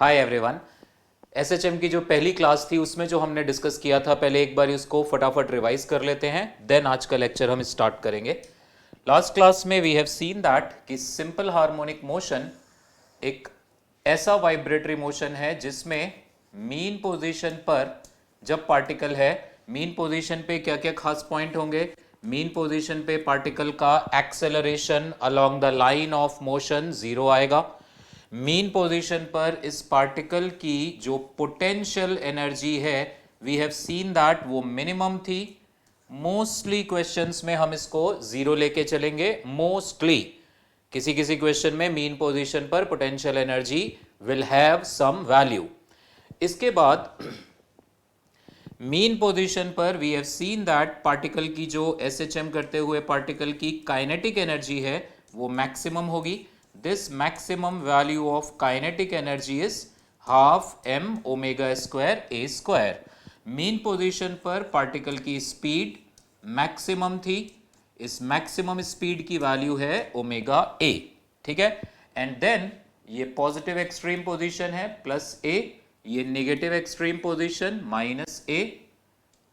Hi everyone. SHM की जो पहली क्लास थी उसमें जो हमने डिस्कस किया था, पहले एक बार उसको फटाफट रिवाइज कर लेते हैं, देन आज का लेक्चर हम स्टार्ट करेंगे। लास्ट क्लास में वी हैव सीन दैट कि सिंपल हार्मोनिक मोशन एक ऐसा वाइब्रेटरी मोशन है जिसमें मीन पोजीशन पर जब पार्टिकल है, मीन पोजीशन पे क्या क्या खास पॉइंट होंगे। मीन पोजीशन पे पार्टिकल का acceleration along the line of motion zero आएगा। मीन पोजीशन पर इस पार्टिकल की जो पोटेंशियल एनर्जी है, वी हैव सीन दैट वो मिनिमम थी। मोस्टली क्वेश्चंस में हम इसको जीरो लेके चलेंगे। मोस्टली किसी किसी क्वेश्चन में मीन पोजीशन पर potential energy will have some value. इसके बाद मीन पोजीशन पर we have seen that particle की जो एसएचएम करते हुए पार्टिकल की काइनेटिक एनर्जी है वो मैक्सिमम होगी। This maximum value of kinetic energy is half m omega square a square. Mean position पर पार्टिकल की स्पीड मैक्सिमम थी, इस मैक्सिमम स्पीड की वैल्यू है ओमेगा ए। ठीक है, एंड देन ये पॉजिटिव एक्सट्रीम पोजीशन है प्लस ए, ये negative extreme position minus a.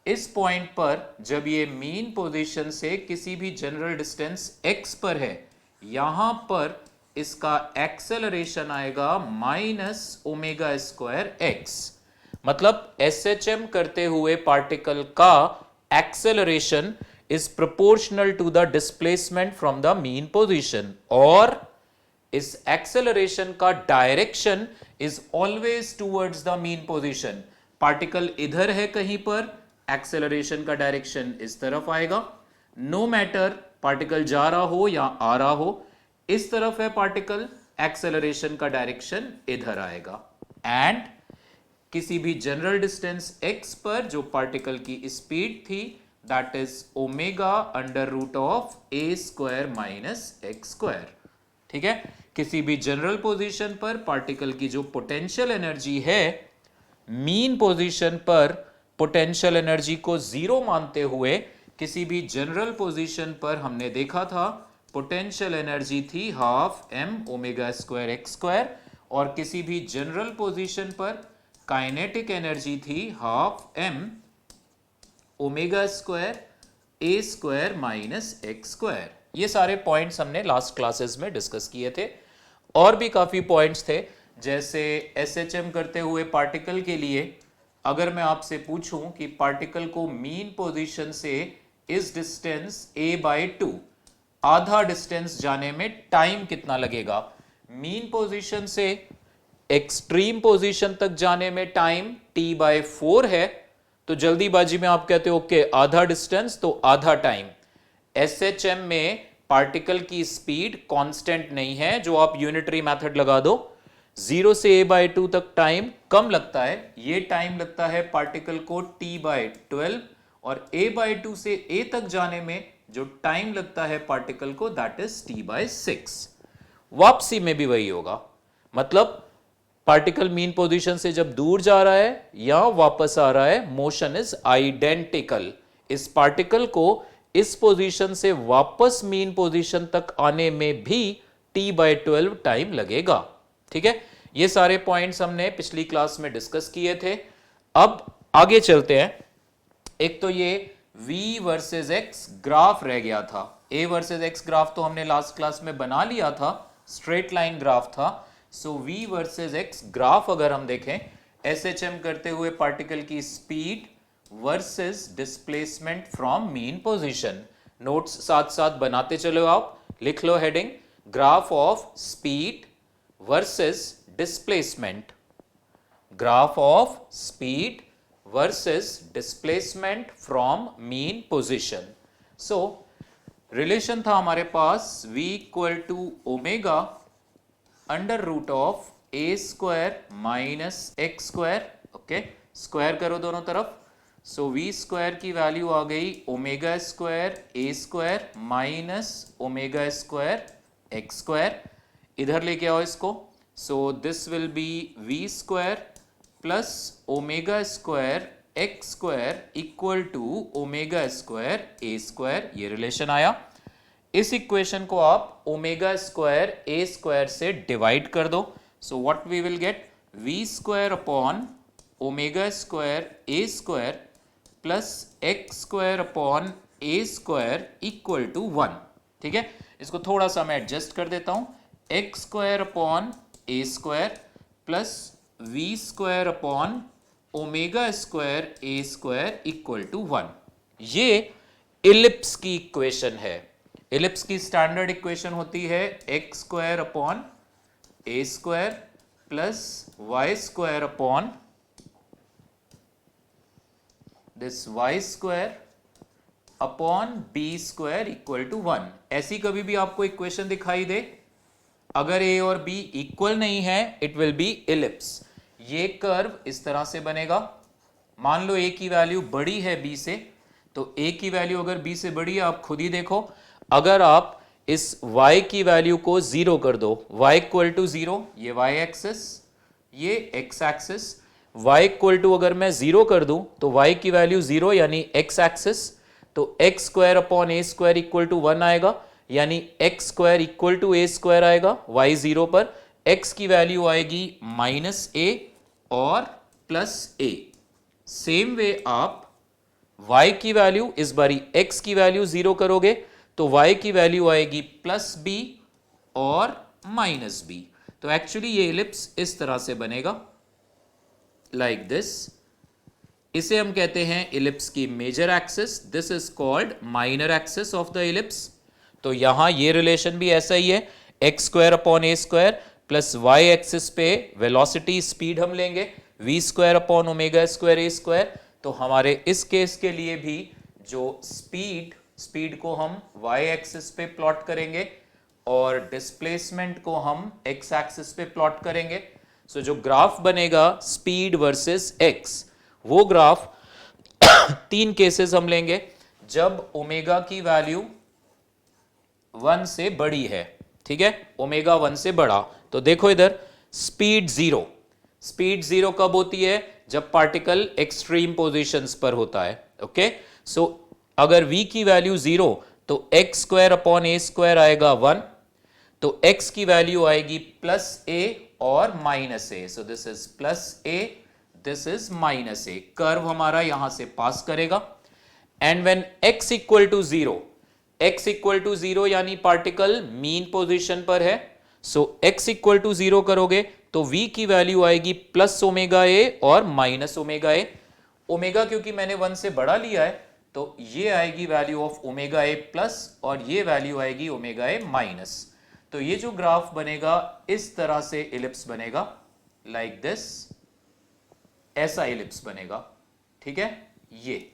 इस पॉइंट पर जब ये मीन पोजीशन से किसी भी जनरल डिस्टेंस x पर है, यहां पर इसका एक्सेलरेशन आएगा माइनस ओमेगा स्क्वायर एक्स। मतलब एसएचएम करते हुए पार्टिकल का acceleration is proportional to the displacement from the mean position, और इस एक्सेलरेशन का direction is always towards the mean position. Particle इधर है कहीं पर, एक्सेलरेशन का डायरेक्शन इस तरफ आएगा। नो मैटर पार्टिकल जा रहा हो या आ रहा हो, इस तरफ है पार्टिकल, एक्सेलरेशन का डायरेक्शन इधर आएगा। एंड किसी भी जनरल डिस्टेंस x पर जो पार्टिकल की स्पीड थी, that is omega under root of a square minus x square. ठीक है, किसी भी जनरल पोजीशन पर पार्टिकल की जो पोटेंशियल एनर्जी है, मीन पोजीशन पर पोटेंशियल एनर्जी को जीरो मानते हुए किसी भी जनरल पोजीशन पर हमने देखा था पोटेंशियल एनर्जी थी half m omega square x square, और किसी भी जनरल पोजीशन पर काइनेटिक एनर्जी थी half m omega square a square minus x square. ये सारे पॉइंट्स हमने लास्ट क्लासेस में डिस्कस किए थे। और भी काफी पॉइंट्स थे, जैसे एसएचएम करते हुए पार्टिकल के लिए अगर मैं आपसे पूछूं कि पार्टिकल को मीन पोजीशन से इस डिस्टेंस a बाई टू आधा डिस्टेंस जाने में टाइम कितना लगेगा। मीन पोजीशन से एक्सट्रीम पोजीशन तक जाने में टाइम t बाई फोर है, तो जल्दीबाजी में आप कहते हो ओके आधा डिस्टेंस तो आधा टाइम। एसएचएम में पार्टिकल की स्पीड कांस्टेंट नहीं है, जो आप यूनिटरी मेथड लगा दो, 0 से a बाई टू तक टाइम कम लगता है। ये टाइम लगता है पार्टिकल को t बाई 12, और a बाई टू से a तक जाने में जो टाइम लगता है पार्टिकल को, दैट इज t बाई 6। वापसी में भी वही होगा, मतलब पार्टिकल मीन पोजीशन से जब दूर जा रहा है या वापस आ रहा है, मोशन इज आइडेंटिकल। इस पार्टिकल को इस पोजीशन से वापस मीन पोजीशन तक आने में भी t बाई 12 टाइम लगेगा। ठीक है, ये सारे पॉइंट्स हमने पिछली क्लास में डिस्कस किए थे। अब आगे चलते हैं। एक तो ये v वर्सेस x ग्राफ रह गया था। a वर्सेस x ग्राफ तो हमने लास्ट क्लास में बना लिया था, स्ट्रेट लाइन ग्राफ था। So v versus x graph अगर हम देखें, एसएचएम करते हुए पार्टिकल की speed versus displacement from mean position. Notes साथ साथ बनाते चलो, आप लिख लो heading, graph of speed versus displacement. Graph of speed versus displacement from mean position. So relation था हमारे पास v equal to omega under root of a square minus x square. Okay, square करो दोनों तरफ। सो v स्क्वायर की value आ गई omega square a square minus omega square x square. इधर लेके आओ इसको। So this will be v square plus omega square x square equal to omega square a square. ये रिलेशन आया। इस इक्वेशन को आप ओमेगा स्क्वायर ए स्क्वायर से डिवाइड कर दो। So what we will get, v square upon omega square a square plus x square upon a square equal to 1। ठीक है, इसको थोड़ा सा मैं एडजस्ट कर देता हूं, x square upon a square plus v square upon omega square a square equal to 1। ये इलिप्स की इक्वेशन है। इलिप्स की स्टैंडर्ड इक्वेशन होती है x square upon a square plus y square upon this y square upon b square equal to 1। ऐसी कभी भी आपको इक्वेशन दिखाई दे, अगर ए और बी इक्वल नहीं है, इट विल बी इलिप्स। ये कर्व इस तरह से बनेगा। मान लो ए की वैल्यू बड़ी है बी से, तो ए की वैल्यू अगर बी से बड़ी है, आप खुद ही देखो, अगर आप इस y की वैल्यू को 0 कर दो, y इक्वल टू 0, ये y एक्सिस, ये x axis, y equal to अगर मैं 0 कर दूं तो y की वैल्यू 0 यानी x एक्सिस, तो x square upon a square equal to 1 आएगा, यानी x square equal to a square आएगा। y 0 पर x की वैल्यू आएगी -a और +a। सेम वे आप y की वैल्यू इस बारी x की वैल्यू 0 करोगे तो y की वैल्यू आएगी +b और -b। तो एक्चुअली ये इलिप्स इस तरह से बनेगा, लाइक दिस। इसे हम कहते हैं इलिप्स की major axis, this is called minor axis of the ellipse. तो यहां ये रिलेशन भी ऐसा ही है, x square upon a square plus y axis पे वेलोसिटी स्पीड हम लेंगे v square upon omega square a square. तो हमारे इस केस के लिए भी जो स्पीड को हम वाई एक्सिस पे प्लॉट करेंगे और डिस्प्लेसमेंट को हम एक्स एक्सिस पे प्लॉट करेंगे। सो जो ग्राफ बनेगा स्पीड वर्सेस एक्स, वो ग्राफ 3 केसेस हम लेंगे जब ओमेगा की वैल्यू 1 से बड़ी है। ठीक है, ओमेगा 1 से बड़ा। तो देखो इधर स्पीड 0, स्पीड 0 कब होती है? जब पार्टिकल एक्सट्रीम पोजीशंस पर होता है। ओके, सो अगर v की वैल्यू 0 तो x square upon a square आएगा 1, तो x की वैल्यू आएगी +a और -a। So this is +a, this is -a। Curve हमारा यहां से पास करेगा and when x equal to 0, x equal to 0 यानी पार्टिकल मीन पोजीशन पर है। सो x इक्वल टू 0 करोगे तो v की वैल्यू आएगी +ω_a और -ω_a। ओमेगा क्योंकि मैंने 1 से बड़ा लिया है तो ये आएगी वैल्यू ऑफ ω_a+ और ये वैल्यू आएगी ω_a-। तो ये जो ग्राफ बनेगा इस तरह से इलिप्स बनेगा, लाइक दिस, ऐसा इलिप्स बनेगा। ठीक है, ये।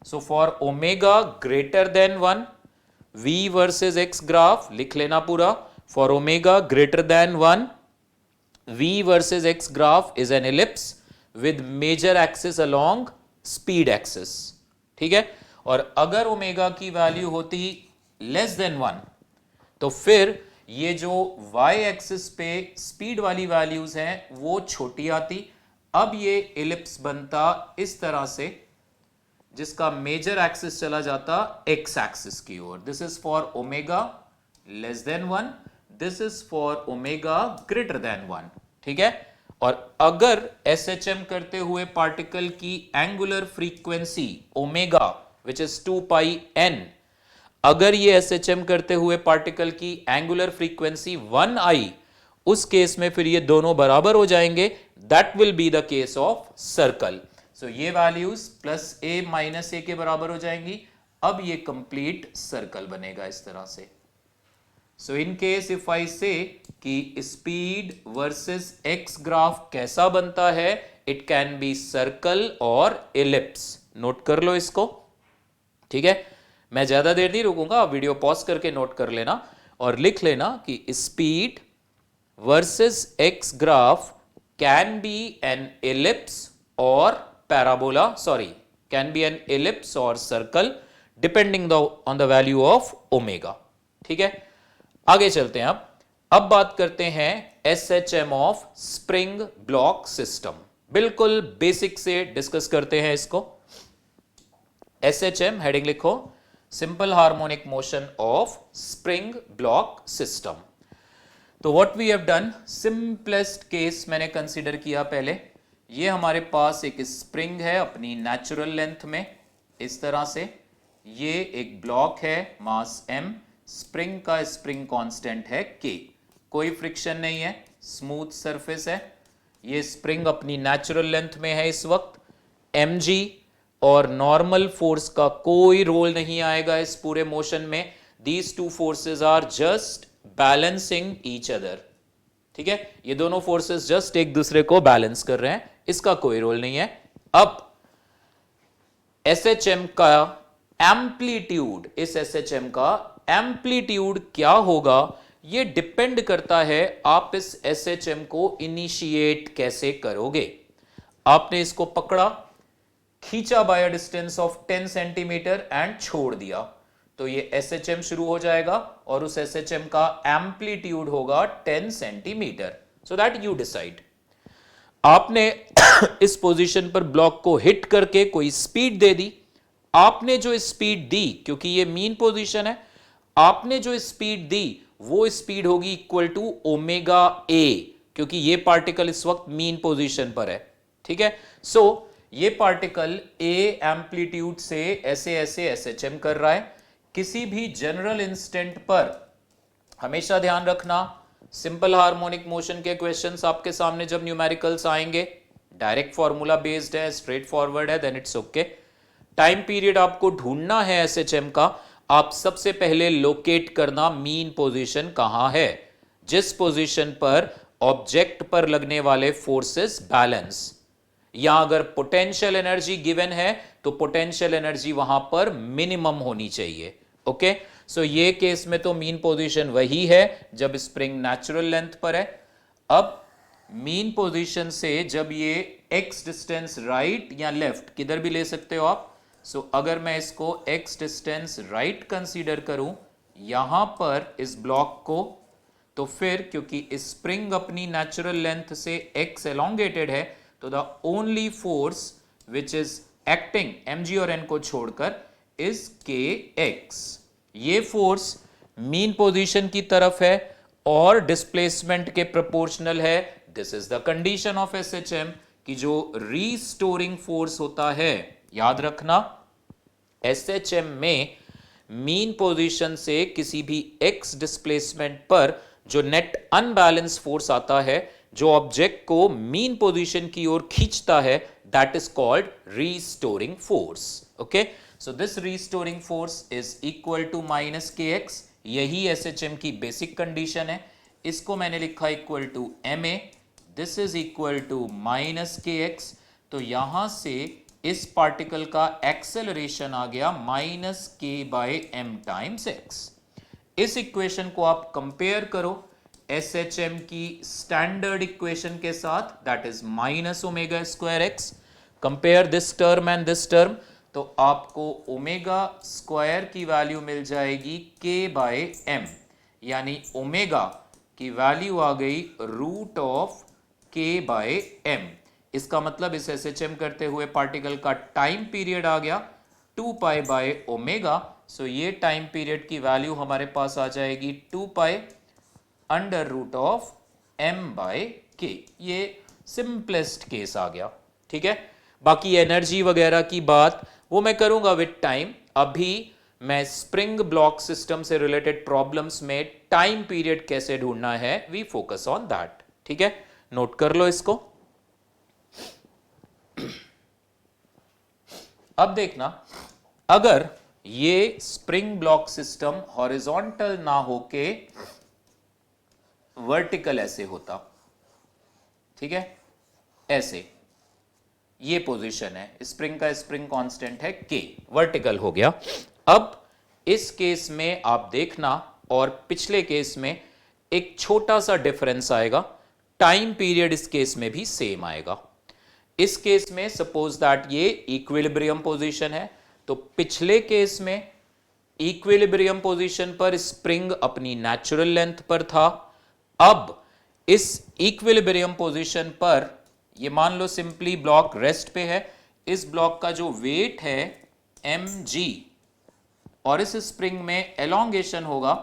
So for omega greater than 1, v versus x graph लिख लेना पूरा। For omega greater than 1, v versus x graph is an ellipse with major axis along speed axis. ठीक है, और अगर ओमेगा की वैल्यू होती लेस देन 1 तो फिर ये जो y एक्सिस पे स्पीड वाली वैल्यूज हैं वो छोटी आती। अब ये इलिप्स बनता इस तरह से जिसका मेजर एक्सिस चला जाता x एक्सिस की ओर। This is for omega less than 1, this is for omega greater than 1। ठीक है, और अगर SHM करते हुए पार्टिकल की angular frequency omega which is 2πn, अगर ये SHM करते हुए पार्टिकल की एंगुलर फ्रीक्वेंसी 1 आई, उस केस में फिर ये दोनों बराबर हो जाएंगे। That will be the case of circle. So ये वैल्यूज +a - a के बराबर हो जाएंगी। अब ये कंप्लीट सर्कल बनेगा इस तरह से। सो इन केस इफ आई से कि स्पीड वर्सेस एक्स ग्राफ कैसा बनता है, इट कैन बी सर्कल और इलिप्स। नोट कर लो इसको। ठीक है, मैं ज्यादा देर नहीं रुकूंगा, आप वीडियो पॉज करके नोट कर लेना और लिख लेना कि speed versus x graph can be an ellipse और parabola, can be an ellipse और circle depending on the value of omega. ठीक है, आगे चलते हैं। अब बात करते हैं SHM of spring block system. बिल्कुल बेसिक से डिस्कस करते हैं इसको। SHM हेडिंग लिखो, simple harmonic motion of spring block system. तो what we have done, simplest case मैंने कंसीडर किया पहले। ये हमारे पास एक स्प्रिंग है अपनी नेचुरल लेंथ में इस तरह से, ये एक ब्लॉक है मास m, स्प्रिंग का स्प्रिंग कांस्टेंट है k, कोई फ्रिक्शन नहीं है, स्मूथ सरफेस है, ये स्प्रिंग अपनी नेचुरल लेंथ में है इस वक्त mg, और नॉर्मल फोर्स का कोई रोल नहीं आएगा इस पूरे मोशन में। These two forces are just balancing each other, ठीक है, ये दोनों फोर्सेस जस्ट एक दूसरे को बैलेंस कर रहे हैं, इसका कोई रोल नहीं है। अब SHM का एम्पलीट्यूड, इस SHM का एम्पलीट्यूड क्या होगा, ये डिपेंड करता है आप इस SHM को इनिशिएट कैसे करोगे। आपने इसको पकड़ा, खींचा by a distance of 10 centimetre and छोड़ दिया, तो ये SHM शुरू हो जाएगा और उस SHM का एम्पलीट्यूड होगा 10 centimetre. So that you decide. आपने इस पोजीशन पर ब्लॉक को हिट करके कोई स्पीड दे दी, आपने जो स्पीड दी, क्योंकि ये मीन पोजीशन है, आपने जो स्पीड दी वो स्पीड होगी इक्वल टू ओमेगा ए, क्योंकि ये पार्टिकल इस वक्त मीन पोजीशन पर है, ठीक है। सो ये पार्टिकल ए एम्पलीट्यूड से ऐसे ऐसे SHM कर रहा है। किसी भी जनरल इंस्टेंट पर हमेशा ध्यान रखना, सिंपल हार्मोनिक मोशन के क्वेश्चंस आपके सामने जब न्यूमेरिकल्स आएंगे, डायरेक्ट फॉर्मूला बेस्ड है, स्ट्रेट फॉरवर्ड है, then it's okay. Time period आपको ढूंढना है SHM का, आप सबसे पहले लोकेट करना मीन पोजीशन कहां है, जिस पोजीशन पर ऑब्जेक्ट पर लगने वाले फोर्सेस बैलेंस, या अगर पोटेंशियल एनर्जी गिवन है तो पोटेंशियल एनर्जी वहां पर मिनिमम होनी चाहिए। ओके, सो ये केस में तो मीन पोजीशन वही है जब स्प्रिंग नेचुरल लेंथ पर है। अब मीन पोजीशन से जब ये x डिस्टेंस राइट या लेफ्ट किधर भी ले सकते हो आप, सो अगर मैं इसको x डिस्टेंस राइट कंसीडर करूं यहां पर इस ब्लॉक को, तो फिर क्योंकि स्प्रिंग अपनी नेचुरल लेंथ से x एलोंगेटेड है, तो the only force which is acting mg और n को छोड़कर इज kx। ये फोर्स मीन पोजीशन की तरफ है और डिस्प्लेसमेंट के प्रोपोर्शनल है। This is the condition of SHM कि जो रीस्टोरिंग फोर्स होता है, याद रखना SHM में मीन पोजीशन से किसी भी x डिस्प्लेसमेंट पर जो नेट अनबैलेंस फोर्स आता है, जो ऑब्जेक्ट को मीन पोजीशन की ओर खींचता है, that is called restoring force. Okay, so this restoring force is equal to minus kx, यही SHM की बेसिक कंडीशन है। इसको मैंने लिखा equal to ma, this is equal to minus kx, तो यहां से इस पार्टिकल का एक्सेलरेशन आ गया minus k by m times x। इस इक्वेशन को आप कंपेयर करो SHM की स्टैंडर्ड इक्वेशन के साथ, that is minus omega square x. Compare this term and this term, तो आपको ओमेगा स्क्वायर की वैल्यू मिल जाएगी k बाय m, यानी ओमेगा की वैल्यू आ गई root of k by m। इसका मतलब इस SHM करते हुए पार्टिकल का टाइम पीरियड आ गया 2 पाई बाय ओमेगा। सो ये टाइम पीरियड की वैल्यू हमारे पास आ जाएगी 2 pi under root of m by k। ये सिंपलेस्ट केस आ गया, ठीक है। बाकी एनर्जी वगैरह की बात वो मैं करूंगा विद टाइम। अभी मैं स्प्रिंग ब्लॉक सिस्टम से रिलेटेड प्रॉब्लम्स में टाइम पीरियड कैसे ढूंढना है, वी फोकस ऑन दैट, ठीक है। नोट कर लो इसको। अब देखना, अगर ये स्प्रिंग ब्लॉक सिस्टम हॉरिजॉन्टल ना होके वर्टिकल ऐसे होता, ठीक है, ऐसे ये पोजीशन है, स्प्रिंग का स्प्रिंग कांस्टेंट है k, वर्टिकल हो गया। अब इस केस में आप देखना और पिछले केस में एक छोटा सा डिफरेंस आएगा, टाइम पीरियड इस केस में भी सेम आएगा। इस केस में सपोज दैट ये इक्विलिब्रियम पोजीशन है, तो पिछले केस में इक्विलिब्रियम पोजीशन पर स्प्रिंग अपनी नेचुरल लेंथ पर था। अब इस इक्विलिब्रियम पोजीशन पर ये मान लो सिंपली ब्लॉक रेस्ट पे है, इस ब्लॉक का जो वेट है mg और इस स्प्रिंग में एलोंगेशन होगा,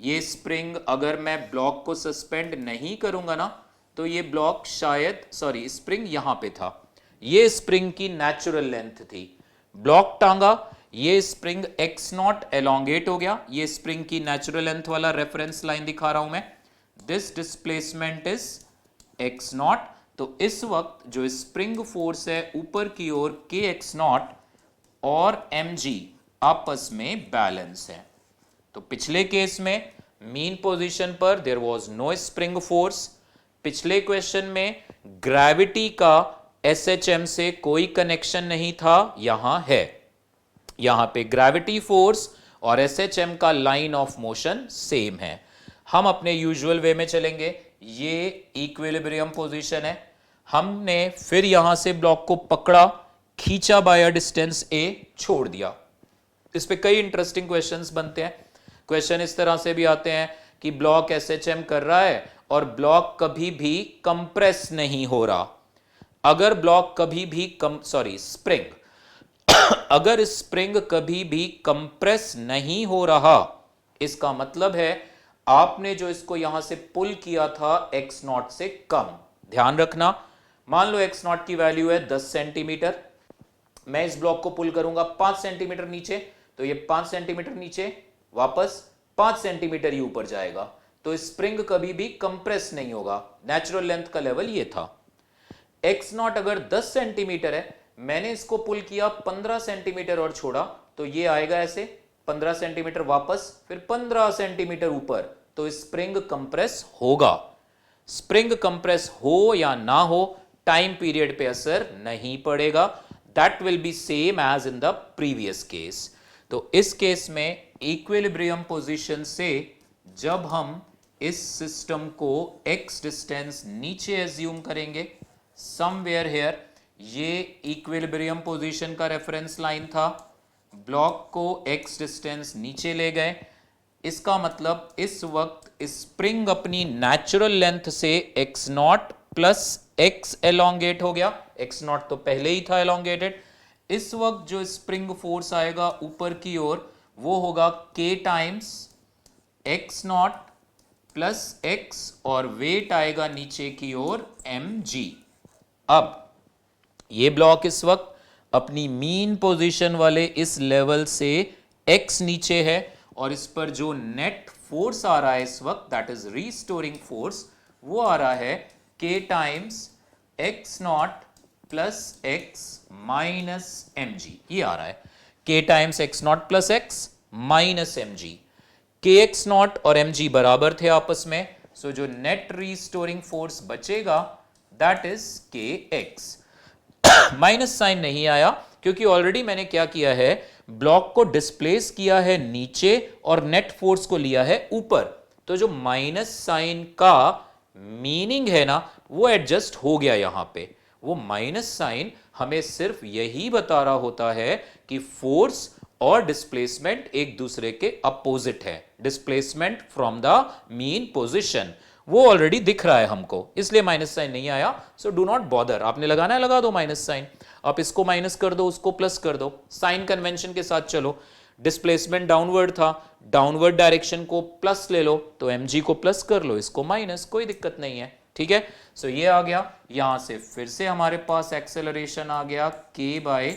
ये स्प्रिंग अगर मैं ब्लॉक को सस्पेंड नहीं करूंगा ना तो ये ब्लॉक शायद, सॉरी, स्प्रिंग यहां पे था, ये स्प्रिंग की नेचुरल लेंथ थी, ब्लॉक टांगा, ये स्प्रिंग एक्स नॉट एलोंगेट हो गया, ये स्प्रिंग की नेचुरल लेंथ वाला रेफरेंस लाइन दिखा रहा हूं मैं, this displacement is x not. तो इस वक्त जो स्प्रिंग फोर्स है ऊपर की ओर के एक्स नॉट और एम जी आपस में बैलेंस है। तो पिछले केस में मीन पोजीशन पर there was no spring force, पिछले क्वेश्चन में ग्रेविटी का एसएचएम से कोई कनेक्शन नहीं था, यहां है, यहां पे ग्रेविटी फोर्स और एसएचएम का लाइन ऑफ मोशन सेम है। हम अपने यूजुअल वे में चलेंगे, ये इक्विलिब्रियम पोजीशन है, हमने फिर यहां से ब्लॉक को पकड़ा, खींचा बाय अ डिस्टेंस ए, छोड़ दिया। इस पे कई इंटरेस्टिंग क्वेश्चंस बनते हैं। क्वेश्चन इस तरह से भी आते हैं कि ब्लॉक एसएचएम कर रहा है और ब्लॉक कभी भी कंप्रेस नहीं हो रहा। अगर ब्लॉक कभी भी स्प्रिंग अगर स्प्रिंग कभी भी कंप्रेस नहीं हो रहा, इसका मतलब है आपने जो इसको यहां से पुल किया था एक्स नॉट से कम। ध्यान रखना, मान लो एक्स नॉट की वैल्यू है 10 सेंटीमीटर, मैं इस ब्लॉक को पुल करूंगा 5 सेंटीमीटर नीचे, तो ये 5 सेंटीमीटर नीचे वापस 5 सेंटीमीटर ही ऊपर जाएगा, तो स्प्रिंग कभी भी कंप्रेस नहीं होगा। नेचुरल लेंथ का लेवल ये था। एक्स नॉट अगर 10 सेंटीमीटर है, मैंने इसको पुल किया 15 सेंटीमीटर और छोड़ा, तो ये आएगा ऐसे 15 सेंटीमीटर वापस, फिर 15 सेंटीमीटर ऊपर, तो स्प्रिंग कंप्रेस होगा। स्प्रिंग कंप्रेस हो या ना हो, टाइम पीरियड पे असर नहीं पड़ेगा। That will be same as in the previous case. तो इस केस में इक्विलिब्रियम पोजीशन से जब हम इस सिस्टम को x डिस्टेंस नीचे एज्यूम करेंगे, समवेयर हियर, ये इक्विलिब्रियम पोजीशन का रेफरेंस लाइन था, ब्लॉक को x डिस्टेंस नीचे ले गए, इसका मतलब इस वक्त स्प्रिंग अपनी नेचुरल लेंथ से x naught plus x elongate हो गया, x नॉट तो पहले ही था एलोंगेटेड। इस वक्त जो स्प्रिंग फोर्स आएगा ऊपर की ओर वो होगा k times x naught plus x और वेट आएगा नीचे की ओर mg। अब ये ब्लॉक इस वक्त अपनी मीन पोजीशन वाले इस लेवल से x नीचे है और इस पर जो नेट फोर्स आ रहा है इस वक्त, दैट इज रीस्टोरिंग फोर्स, वो आ रहा है k times x naught plus x minus mg, ये आ रहा है k times x naught plus x minus mg। kx naught और mg बराबर थे आपस में, सो जो नेट रीस्टोरिंग फोर्स बचेगा that is kx। Minus sign नहीं आया क्योंकि ऑलरेडी मैंने क्या किया है, ब्लॉक को डिस्प्लेस किया है नीचे और नेट फोर्स को लिया है ऊपर, तो जो माइनस साइन का मीनिंग है ना वो एडजस्ट हो गया। यहां पे वो माइनस साइन हमें सिर्फ यही बता रहा होता है कि फोर्स और डिस्प्लेसमेंट एक दूसरे के अपोजिट है, displacement from the mean position वो ऑलरेडी दिख रहा है हमको, इसलिए माइनस साइन नहीं आया। सो डू नॉट बॉदर, आपने लगाना है लगा दो माइनस साइन, आप इसको माइनस कर दो उसको प्लस कर दो, साइन कन्वेंशन के साथ चलो। डिस्प्लेसमेंट डाउनवर्ड था, डाउनवर्ड डायरेक्शन को प्लस ले लो, तो mg को प्लस कर लो, इसको माइनस, कोई दिक्कत नहीं है, ठीक है। सो ये आ गया, यहां से फिर से हमारे पास एक्सेलरेशन आ गया k by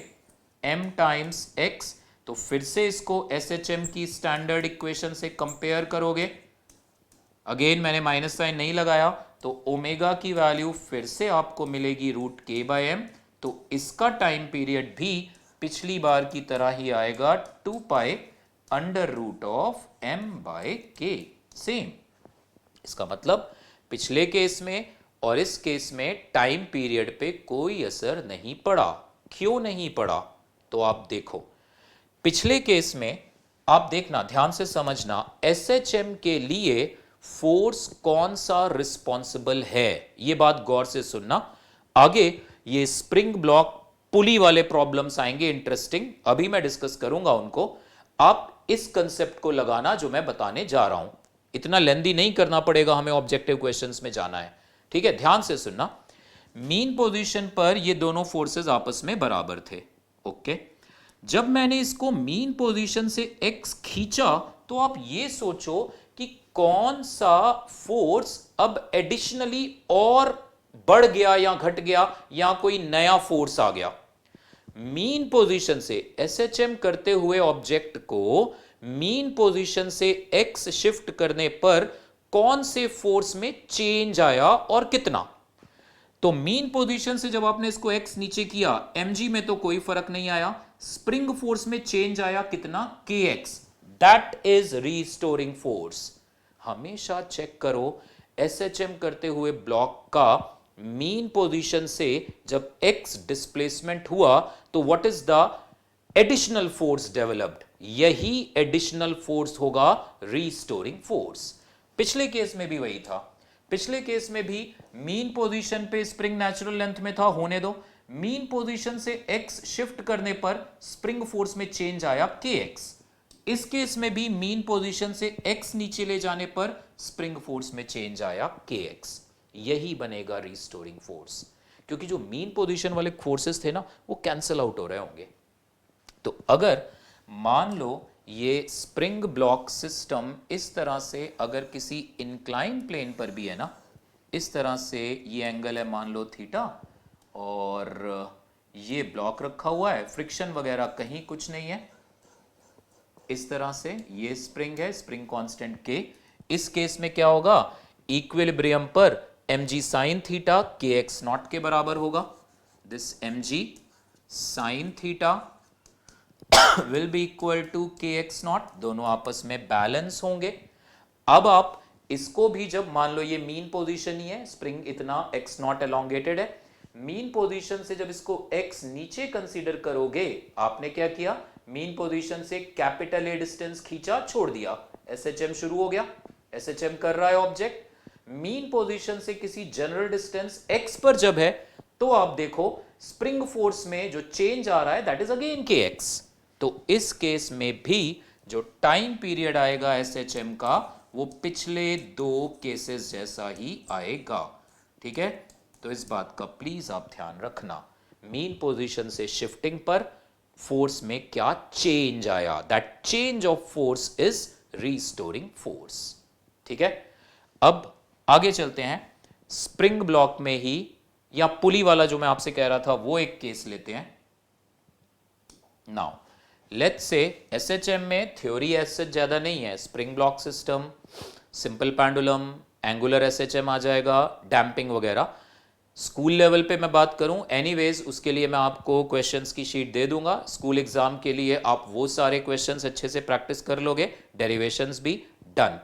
m times x। तो फिर से इसको SHM की स्टैंडर्ड इक्वेशन से कंपेयर करोगे, अगेन मैंने माइनस साइन नहीं लगाया, तो ओमेगा की वैल्यू फिर से आपको मिलेगी रूट k बाय m, तो इसका टाइम पीरियड भी पिछली बार की तरह ही आएगा 2 pi under root of m by k, same. इसका मतलब पिछले केस में और इस केस में टाइम पीरियड पे कोई असर नहीं पड़ा। क्यों नहीं पड़ा, तो आप देखो, पिछले केस में आप देखना, ध्यान से समझना, SHM के लिए फोर्स कौन सा रिस्पॉन्सिबल है, ये बात गौर से सुनना। आगे ये स्प्रिंग ब्लॉक पुली वाले प्रॉब्लम्स आएंगे इंटरेस्टिंग, अभी मैं डिस्कस करूंगा उनको। आप इस कंसेप्ट को लगाना जो मैं बताने जा रहा हूं, इतना लेंदी नहीं करना पड़ेगा, हमें ऑब्जेक्टिव क्वेश्चंस में जाना है, ठीक है। ध्यान से सुनना, मीन पोजीशन पर ये दोनों फोर्सेस आपस में बराबर थे, ओके। जब मैंने इसको मीन पोजीशन से x खींचा, तो आप ये सोचो कि कौन सा फोर्स अब एडिशनली और बढ़ गया या घट गया या कोई नया फोर्स आ गया। मीन पोजीशन से एसएचएम करते हुए ऑब्जेक्ट को मीन पोजीशन से एक्स शिफ्ट करने पर कौन से फोर्स में चेंज आया और कितना। तो मीन पोजीशन से जब आपने इसको एक्स नीचे किया, mg में तो कोई फर्क नहीं आया, स्प्रिंग फोर्स में चेंज आया कितना, kx। That is restoring force. हमेशा चेक करो एसएचएम करते हुए ब्लॉक का मीन पोजीशन से जब x डिस्प्लेसमेंट हुआ तो what is the additional force developed, यही एडिशनल फोर्स होगा रीस्टोरिंग फोर्स। पिछले केस में भी वही था, पिछले केस में भी मीन पोजीशन पे स्प्रिंग नेचुरल लेंथ में था, होने दो, मीन पोजीशन से x शिफ्ट करने पर स्प्रिंग फोर्स में चेंज आया kx। इस केस में भी मीन पोजीशन से x नीचे ले जाने पर स्प्रिंग फोर्स में चेंज आया kx। यही बनेगा रीस्टोरिंग फोर्स, क्योंकि जो मीन पोजीशन वाले फोर्सेस थे ना वो कैंसिल आउट हो रहे होंगे। तो अगर मान लो ये स्प्रिंग ब्लॉक सिस्टम इस तरह से अगर किसी इंक्लाइन प्लेन पर भी है ना, इस तरह से ये एंगल है मान लो थीटा, और ये ब्लॉक रखा हुआ है, फ्रिक्शन वगैरह कहीं कुछ नहीं है, इस तरह से ये स्प्रिंग है, स्प्रिंग कांस्टेंट के। इस केस में क्या होगा, इक्विलिब्रियम पर mg sin theta kx not के बराबर होगा। This mg sin theta will be equal to kx not, दोनों आपस में बैलेंस होंगे। अब आप इसको भी जब मान लो ये मीन पोजीशन ही है, स्प्रिंग इतना x नॉट एलोंगेटेड है, मीन पोजीशन से जब इसको x नीचे कंसीडर करोगे, आपने क्या किया, मीन पोजीशन से कैपिटल A डिस्टेंस खींचा, छोड़ दिया, SHM शुरू हो गया, SHM कर रहा है ऑब्जेक्ट। मीन पोजीशन से किसी जनरल डिस्टेंस x पर जब है तो आप देखो स्प्रिंग फोर्स में जो चेंज आ रहा है दैट इज अगेन kx। तो इस केस में भी जो टाइम पीरियड आएगा एसएचएम का वो पिछले दो केसेस जैसा ही आएगा, ठीक है। तो इस बात का प्लीज आप ध्यान रखना, मीन पोजीशन से शिफ्टिंग पर फोर्स में क्या चेंज आया, that change of force is restoring force, ठीक है। अब आगे चलते हैं, स्प्रिंग ब्लॉक में ही या पुली वाला जो मैं आपसे कह रहा था वो एक केस लेते हैं। नाउ लेट्स से एसएचएम में थ्योरी ऐसे ज्यादा नहीं है, spring block system, simple pendulum, angular SHM आ जाएगा, डैम्पिंग वगैरह। स्कूल लेवल पे मैं बात करूं, एनीवेज उसके लिए मैं आपको क्वेश्चंस की शीट दे दूंगा, स्कूल एग्जाम के लिए आप वो सारे क्वेश्चंस अच्छे से प्रैक्टिस कर लोगे, डेरिवेशंस भी डन।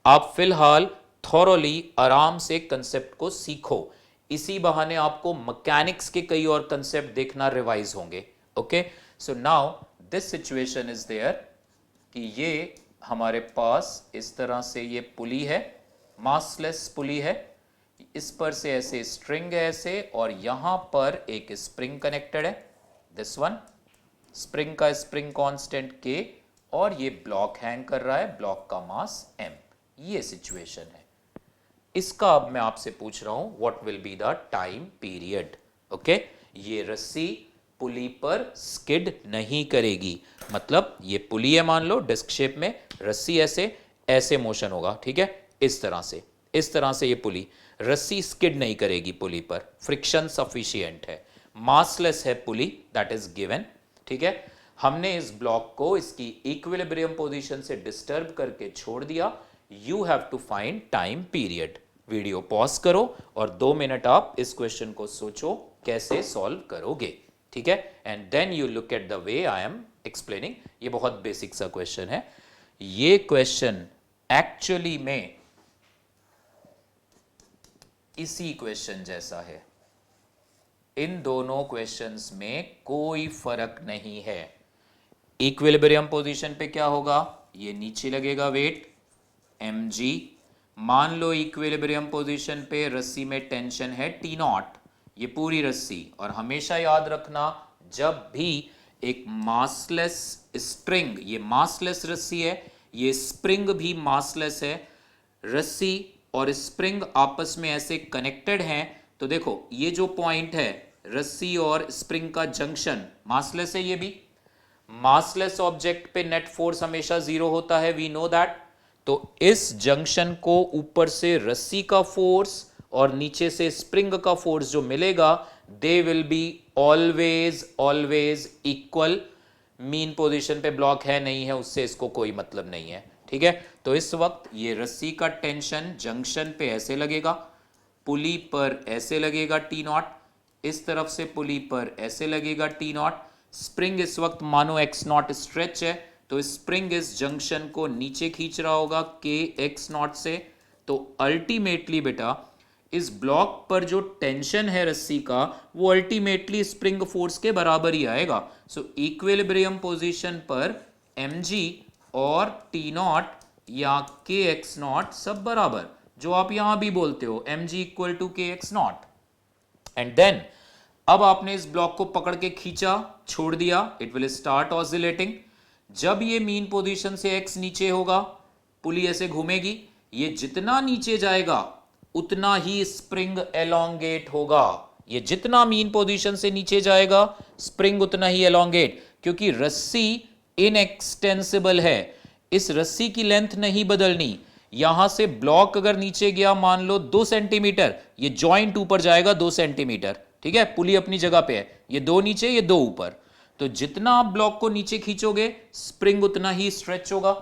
आप फिलहाल थॉरोली आराम से कंसेप्ट को सीखो, इसी बहाने आपको मैकेनिक्स के कई और कंसेप्ट देखना रिवाइज होंगे। Okay, so now this situation is there कि ये हमारे पास इस तरह से ये पुली है, मासलेस पुली है, इस पर से ऐसे स्ट्रिंग है ऐसे, और यहां पर एक स्प्रिंग कनेक्टेड है, दिस वन, स्प्रिंग का स्प्रिंग कांस्टेंट K, और ये ब्लॉक हैंग कर रहा है, ब्लॉक का मास M। ये सिचुएशन है, इसका अब मैं आपसे पूछ रहा हूं what will be the time period. Okay, ये रस्सी पुली पर स्किड नहीं करेगी, मतलब ये पुली है मान लो डिस्क शेप में, रस्सी ऐसे ऐसे मोशन होगा, ठीक है, इस तरह से ये पुली, रस्सी स्किड नहीं करेगी पुली पर, फ्रिक्शन सफिशिएंट है, मासलेस है पुली, दैट इज गिवन, ठीक है। हमने इस ब्लॉक को इसकी इक्विलिब्रियम पोजीशन से डिस्टर्ब करके छोड़ दिया, you have to find time period. Video pause करो और 2 मिनट आप इस क्वेश्चन को सोचो कैसे सॉल्व करोगे, ठीक है, and then you look at the way I am explaining. ये बहुत बेसिक सा क्वेश्चन है, ये क्वेश्चन एक्चुअली में इसी क्वेश्चन जैसा है, इन दोनों क्वेश्चंस में कोई फर्क नहीं है। इक्विलिब्रियम पोजीशन पे क्या होगा, ये नीचे लगेगा वेट mg, मान लो इक्विलिब्रियम पोजीशन पे रस्सी में टेंशन है T0, ये पूरी रस्सी, और हमेशा याद रखना जब भी एक मासलेस स्प्रिंग, ये मासलेस रस्सी है, ये स्प्रिंग भी मासलेस है, रस्सी और स्प्रिंग आपस में ऐसे कनेक्टेड हैं, तो देखो ये जो पॉइंट है रस्सी और स्प्रिंग का जंक्शन मासलेस है, ये भी मासलेस ऑब्जेक्ट पे नेट फोर्स हमेशा 0 होता है, वी नो दैट। तो इस जंक्शन को ऊपर से रस्सी का फोर्स और नीचे से स्प्रिंग का फोर्स जो मिलेगा, they will be always always equal. Mean position पे ब्लॉक है नहीं है उससे इसको कोई मतलब नहीं है, ठीक है। तो इस वक्त ये रस्सी का टेंशन जंक्शन पे ऐसे लगेगा, पुली पर ऐसे लगेगा टी नॉट, इस तरफ से पुली पर ऐसे लगेगा टी नॉट। स्प्रिंग इस वक्त मानो एक्स नॉट स्ट्रेच है, तो स्प्रिंग इस जंक्शन को नीचे खींच रहा होगा के एक्स नॉट से। तो अल्टीमेटली बेटा इस ब्लॉक पर जो टेंशन है रस्सी का, वो अल्टीमेटली स्प्रिंग फोर्स के बराबर ही आएगा। सो इक्विलिब्रियम पोजीशन पर mg और टी नॉट या के एक्स नॉट सब बराबर, जो आप यहां भी बोलते हो mg equal to k x not. And then अब आपने इस ब्लॉक को पकड़ के खींचा, छोड़ दिया, इट विल स्टार्ट ऑसिलेटिंग। जब ये मीन पोजीशन से x नीचे होगा, पुली ऐसे घूमेगी, ये जितना नीचे जाएगा उतना ही स्प्रिंग एलोंगेट होगा। ये जितना मीन पोजीशन से नीचे जाएगा स्प्रिंग उतना ही एलोंगेट, क्योंकि रस्सी इनएक्सटेंसिबल है, इस रस्सी की लेंथ नहीं बदलनी। यहां से ब्लॉक अगर नीचे गया मान लो 2 सेंटीमीटर, ये जॉइंट ऊपर जाएगा 2 सेंटीमीटर, ठीक है। पुली अपनी जगह पे है, ये 2 नीचे ये 2 ऊपर, तो जितना आप ब्लॉक को नीचे खींचोगे स्प्रिंग उतना ही स्ट्रेच होगा।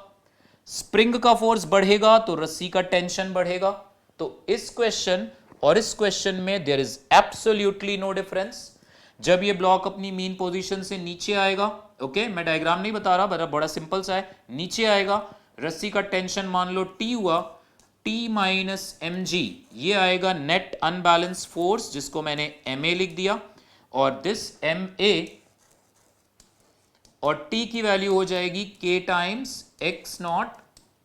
स्प्रिंग का फोर्स बढ़ेगा तो रस्सी का टेंशन बढ़ेगा। तो इस क्वेश्चन और इस क्वेश्चन में there is absolutely no difference. जब ये ब्लॉक अपनी मीन पोजीशन से नीचे आएगा, ओके, मैं डायग्राम नहीं बता रहा, बड़ा सिंपल सा है, नीचे आएगा, रस्सी का टेंशन मान लो टी हुआ, टी माइनस एम जी, ये आएगा नेट अनबैलेंस फोर्स, जिसको मैंने एम ए लिख दिया, और दिस एम ए और टी की वैल्यू हो जाएगी k times x naught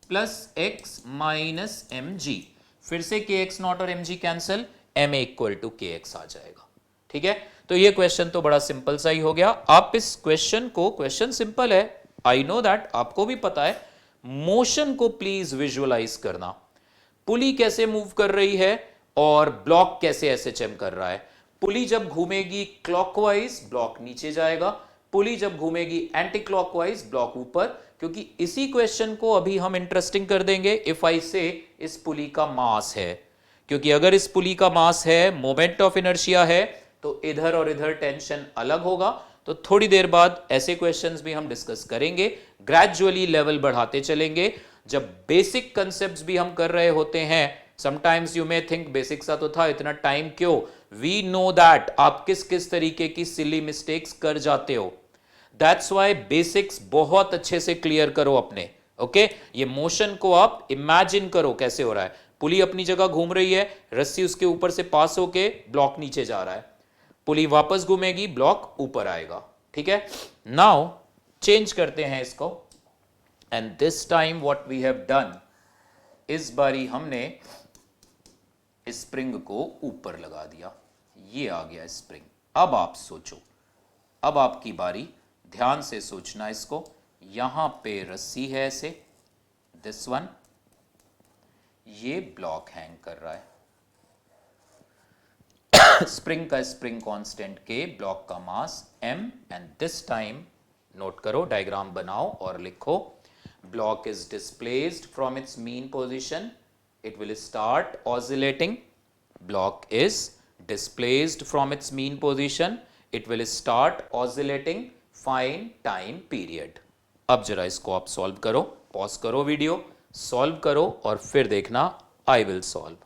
plus x minus m g. फिर से के एक्स नॉट और m g cancel, m a equal to k x आ जाएगा, ठीक है। तो ये क्वेश्चन तो बड़ा सिंपल सा ही हो गया। आप इस क्वेश्चन को, क्वेश्चन सिंपल है, आई नो दैट, आपको भी पता है, मोशन को प्लीज विजुअलाइज करना। पुली कैसे मूव कर रही है और ब्लॉक कैसे एसएचएम कर रहा है। पुली जब घूमेगी क्लॉकवाइज ब्लॉक नीचे जाएगा, पुली जब घूमेगी एंटी क्लॉकवाइज ब्लॉक ऊपर, क्योंकि इसी क्वेश्चन को अभी हम इंटरेस्टिंग कर देंगे इफ आई से इस पुली का मास है, क्योंकि अगर इस पुली का मास है, मोमेंट ऑफ इनर्शिया है, तो इधर और इधर टेंशन अलग होगा। तो थोड़ी देर बाद ऐसे क्वेश्चंस भी हम डिस्कस करेंगे, ग्रेजुअली लेवल बढ़ाते चलेंगे। जब बेसिक कंसेप्ट्स भी हम कर रहे होते हैं, sometimes you may think basic सा तो था, इतना टाइम क्यों, वी नो दैट आप किस किस तरीके की सिली मिस्टेक्स कर जाते हो। दैट्स वाई बेसिक्स बहुत अच्छे से क्लियर करो अपने, ओके। ये मोशन को आप इमेजिन करो कैसे हो रहा है, पुली अपनी जगह घूम रही है, रस्सी उसके ऊपर से पास होके ब्लॉक नीचे जा रहा है, पुली वापस घूमेगी, ब्लॉक ऊपर आएगा, ठीक है। नाउ चेंज करते हैं इसको, and this time what we have done, इस बारी हमने स्प्रिंग को ऊपर लगा दिया, ये आ गया स्प्रिंग। अब आप सोचो, अब आपकी बारी, ध्यान से सोचना इसको। यहां पे रस्सी है ऐसे, दिस वन, ये ब्लॉक हैंग कर रहा है, स्प्रिंग का स्प्रिंग कांस्टेंट के, ब्लॉक का मास m, and this time note करो, डायग्राम बनाओ और लिखो, block is displaced from its mean position, it will start oscillating. Block is displaced from its mean position, it will start oscillating. Find time period. अब जरा इसको आप solve करो, pause करो वीडियो, सॉल्व करो और फिर देखना आई विल सॉल्व।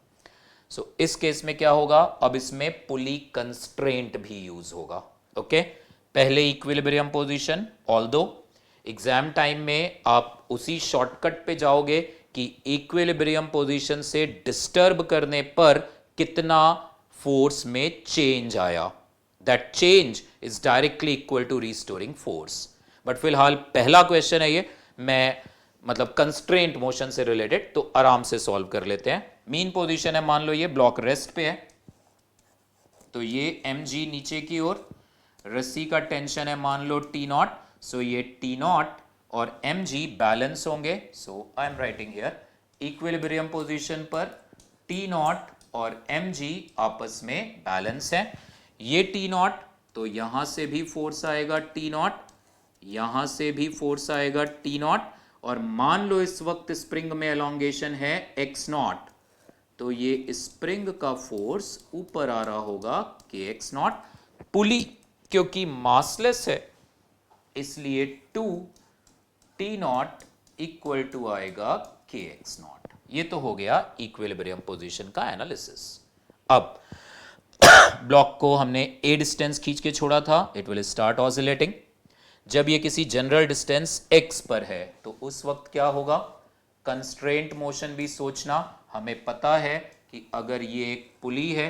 सो इस केस में क्या होगा, अब इसमें पुली कंस्ट्रेंट भी यूज होगा, ओके। पहले equilibrium position, although exam time में आप उसी शॉर्टकट पे जाओगे कि इक्विलिब्रियम पोजीशन से डिस्टर्ब करने पर कितना फोर्स में चेंज आया, that change is directly equal to restoring force. But फिलहाल पहला क्वेश्चन है ये, मैं मतलब कंस्ट्रेंट मोशन से रिलेटेड, तो आराम से सॉल्व कर लेते हैं। मीन पोजीशन है, मान लो ये ब्लॉक रेस्ट पे है, तो ये mg नीचे की ओर, रस्सी का टेंशन है मान लो T नॉट, सो ये T नॉट और mg बैलेंस होंगे, so I am writing here equilibrium position पर T नॉट और mg आपस में बैलेंस है। ये T नॉट, तो यहां से भी फोर्स आएगा T नॉट, यहां से भी फोर्स आएगा T नॉट, और मान लो इस वक्त स्प्रिंग में एलोंगेशन है x नॉट, तो ये स्प्रिंग का फोर्स ऊपर आ रहा होगा के एक्स नॉट। पुली क्योंकि मासलेस है इसलिए 2 टी नॉट इक्वल टू आएगा के एक्स नॉट। ये तो हो गया इक्विलिब्रियम पोजीशन का एनालिसिस। अब ब्लॉक को हमने ए डिस्टेंस खींच के छोड़ा था, इट विल स्टार्ट ऑसिलेटिंग। जब ये किसी जनरल डिस्टेंस x पर है तो उस वक्त क्या होगा, कंस्ट्रेंट मोशन भी सोचना। हमें पता है कि अगर ये एक पुली है,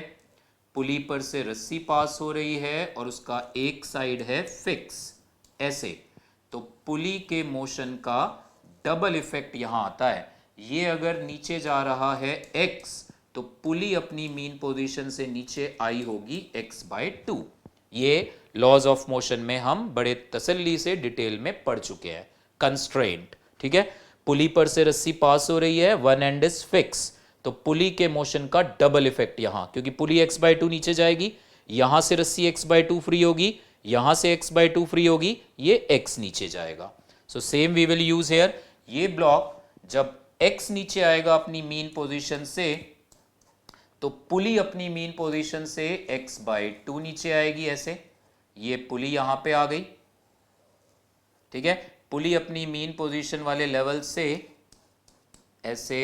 पुली पर से रस्सी पास हो रही है और उसका एक साइड है फिक्स ऐसे, तो पुली के मोशन का डबल इफेक्ट यहां आता है। ये अगर नीचे जा रहा है x, तो पुली अपनी मीन पोजीशन से नीचे आई होगी x/2। ये लॉज ऑफ मोशन में हम बड़े तसल्ली से डिटेल में पढ़ चुके हैं। कंस्ट्रेंट, ठीक है, पुली पर से रस्सी पास हो रही है, वन एंड इज फिक्स, तो पुली के मोशन का डबल इफेक्ट यहां, क्योंकि पुली x/2 नीचे जाएगी, यहां से रस्सी x/2 फ्री होगी, यहां से x/2 फ्री होगी, ये x नीचे जाएगा। So same we will use here. ये ब्लॉक जब x नीचे आएगा अपनी मीन पोजीशन से, तो पुली अपनी मीन पोजीशन से x/2 नीचे आएगी ऐसे। ये पुली यहां पे आ गई, ठीक है, पुली अपनी मीन पोजीशन वाले लेवल से ऐसे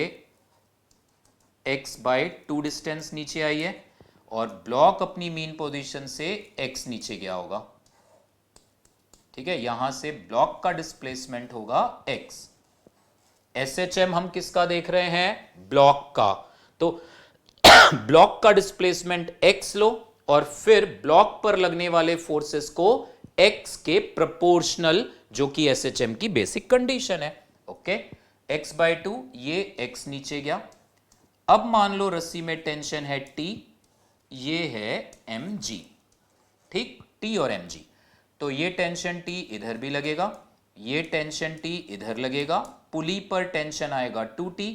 x/2 डिस्टेंस नीचे आई है, और ब्लॉक अपनी मीन पोजीशन से x नीचे गया होगा, ठीक है। यहां से ब्लॉक का डिस्प्लेसमेंट होगा x। SHM हम किसका देख रहे हैं, ब्लॉक का, तो ब्लॉक का डिस्प्लेसमेंट x लो और फिर ब्लॉक पर लगने वाले फोर्सेस को x के प्रोपोर्शनल, जो कि SHM की बेसिक कंडीशन है। ओके, x/2, ये x नीचे गया। अब मान लो रस्सी में टेंशन है T, ये है mg, ठीक, T और mg, तो ये टेंशन T इधर भी लगेगा, ये टेंशन T इधर लगेगा, पुली पर टेंशन आएगा 2T,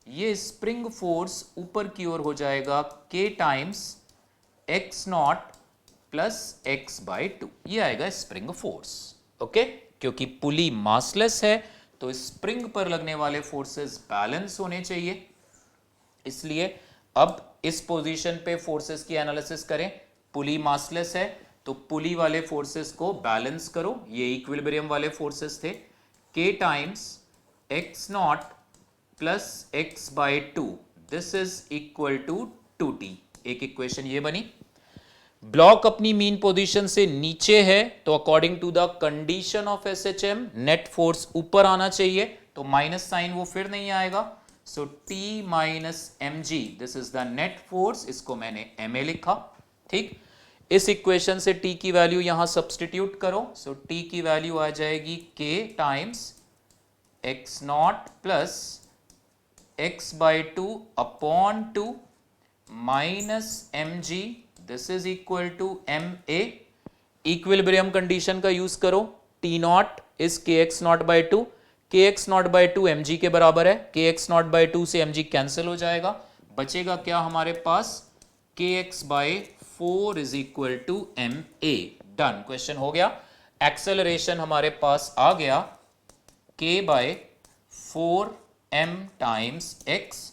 ये स्प्रिंग फोर्स ऊपर की ओर हो जाएगा K times x naught plus x/2, ये आएगा स्प्रिंग फोर्स। ओके, क्योंकि पुली मासलेस है तो स्प्रिंग पर लगने वाले फोर्सेस बैलेंस होने चाहिए, इसलिए अब इस पोजीशन पे फोर्सेस की एनालिसिस करें। पुली मासलेस है तो पुली वाले फोर्सेस को बैलेंस करो, ये इक्विलिब्रियम वाले फोर्सेस थे। K times x naught plus x/2, this is equal to 2t। एक इक्वेशन ये बनी। ब्लॉक अपनी मीन पोजीशन से नीचे है तो according to the condition of SHM net force ऊपर आना चाहिए, तो माइनस साइन वो फिर नहीं आएगा। सो T minus mg, this is the net force, इसको मैंने ma लिखा, ठीक। इस इक्वेशन से T की वैल्यू यहां सब्सटीट्यूट करो, सो T की वैल्यू आ जाएगी K times x naught plus x/2 upon 2 minus mg, this is equal to ma। Equilibrium condition का यूज करो, T naught is kx0/2, kx0/2 mg के बराबर है, kx0/2 से mg कैंसिल हो जाएगा, बचेगा क्या हमारे पास, kx/4 is equal to ma। Done, question हो गया। एक्सेलरेशन हमारे पास आ गया k/4 m times x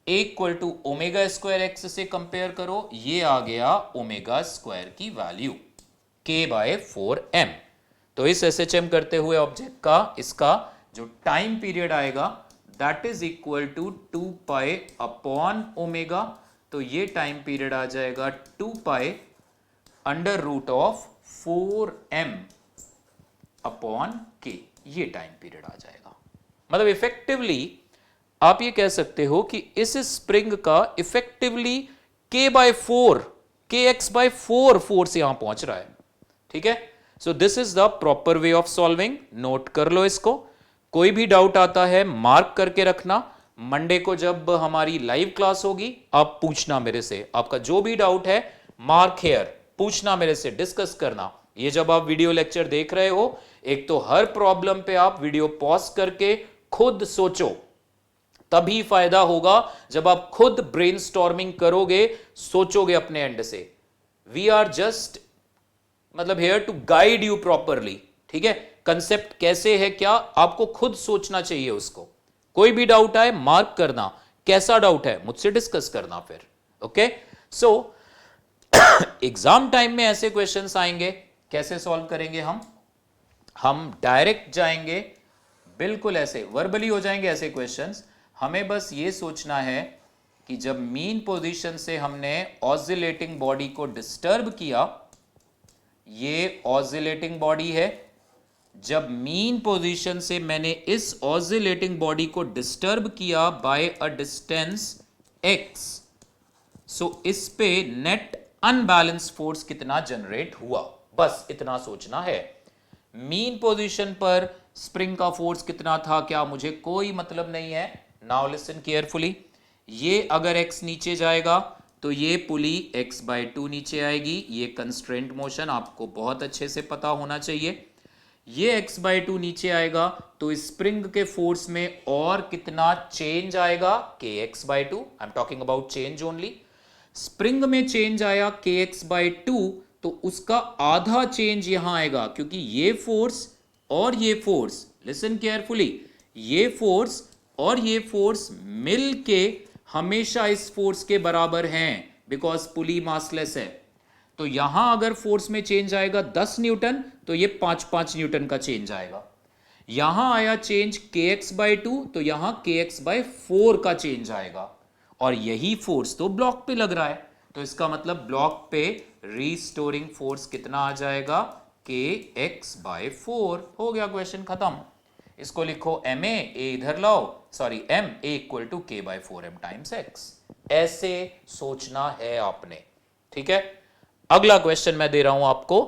equal to omega square x से कंपेयर करो, ये आ गया ओमेगा स्क्वायर की वैल्यू k/4 m। तो इस SHM करते हुए ऑब्जेक्ट का इसका जो टाइम पीरियड आएगा that is equal to 2π upon omega, तो ये टाइम पीरियड आ जाएगा 2π under root of 4m upon k, ये टाइम पीरियड आ जाएगा। मतलब इफेक्टिवली आप ये कह सकते हो कि इस स्प्रिंग का इफेक्टिवली k/4 kx/4 फोर्स यहां पहुंच रहा है, ठीक है। So this is the proper way of solving, note कर लो इसको। कोई भी डाउट आता है मार्क करके रखना, मंडे को जब हमारी लाइव क्लास होगी आप पूछना मेरे से, आपका जो भी डाउट है मार्क हेयर, पूछना मेरे से, डिस्कस करना। ये जब आप वीडियो लेक्चर देख रहे हो, एक तो हर प्रॉब्लम पे आप वीडियो पॉज करके खुद सोचो, तभी फायदा होगा जब आप खुद ब्रेनस्टॉर्मिंग करोगे, सोचोगे अपने एंड से। वी आर जस्ट मतलब here to guide you properly, ठीक है। कंसेप्ट कैसे है, क्या आपको खुद सोचना चाहिए उसको। कोई भी डाउट आए मार्क करना, कैसा डाउट है मुझसे डिस्कस करना फिर। ओके, सो एग्जाम टाइम में ऐसे क्वेश्चंस आएंगे, कैसे सॉल्व करेंगे हम डायरेक्ट जाएंगे, बिल्कुल ऐसे वर्बली हो जाएंगे ऐसे क्वेश्चंस। हमें बस ये सोचना है कि जब मीन पोजीशन से हमने ऑसिलेटिंग बॉडी को डिस्टर्ब किया, ये ऑसिलेटिंग बॉडी है, जब मीन पोजीशन से मैंने इस ऑसिलेटिंग बॉडी को डिस्टर्ब किया बाय अ डिस्टेंस x, सो इस पे नेट अनबैलेंस फोर्स कितना जनरेट हुआ, बस इतना सोचना है। मीन पोजीशन पर स्प्रिंग का फोर्स कितना था क्या मुझे कोई मतलब नहीं है। नाउ लिसन केयरफुली, ये अगर x नीचे जाएगा तो ये पुली x/2 नीचे आएगी, ये कंस्ट्रेंट मोशन आपको बहुत अच्छे से पता होना चाहिए। ये x/2 नीचे आएगा तो स्प्रिंग के फोर्स में और कितना चेंज आएगा, kx/2, I am talking about change only. Spring में चेंज आया kx/2 तो उसका आधा चेंज यहां आएगा, क्योंकि ये फोर्स और ये फोर्स, लिसन केयरफुली, ये फोर्स और ये फोर्स मिलके हमेशा इस फोर्स के बराबर हैं, बिकॉज पुली मासलेस है। तो यहां अगर फोर्स में चेंज आएगा 10 न्यूटन तो ये 5-5 न्यूटन का चेंज आएगा। यहां आया चेंज kx/2 तो यहां kx/4 का चेंज आएगा, और यही फोर्स तो ब्लॉक पे लग रहा है, तो इसका मतलब ब्लॉक पे रीस्टोरिंग फोर्स कितना आ जाएगा, kx/4। हो गया क्वेश्चन खत्म। इसको लिखो ma, a इधर लाओ, sorry m, a equal to k/4m times x। ऐसे सोचना है आपने, ठीक है। अगला क्वेश्चन मैं दे रहा हूं आपको,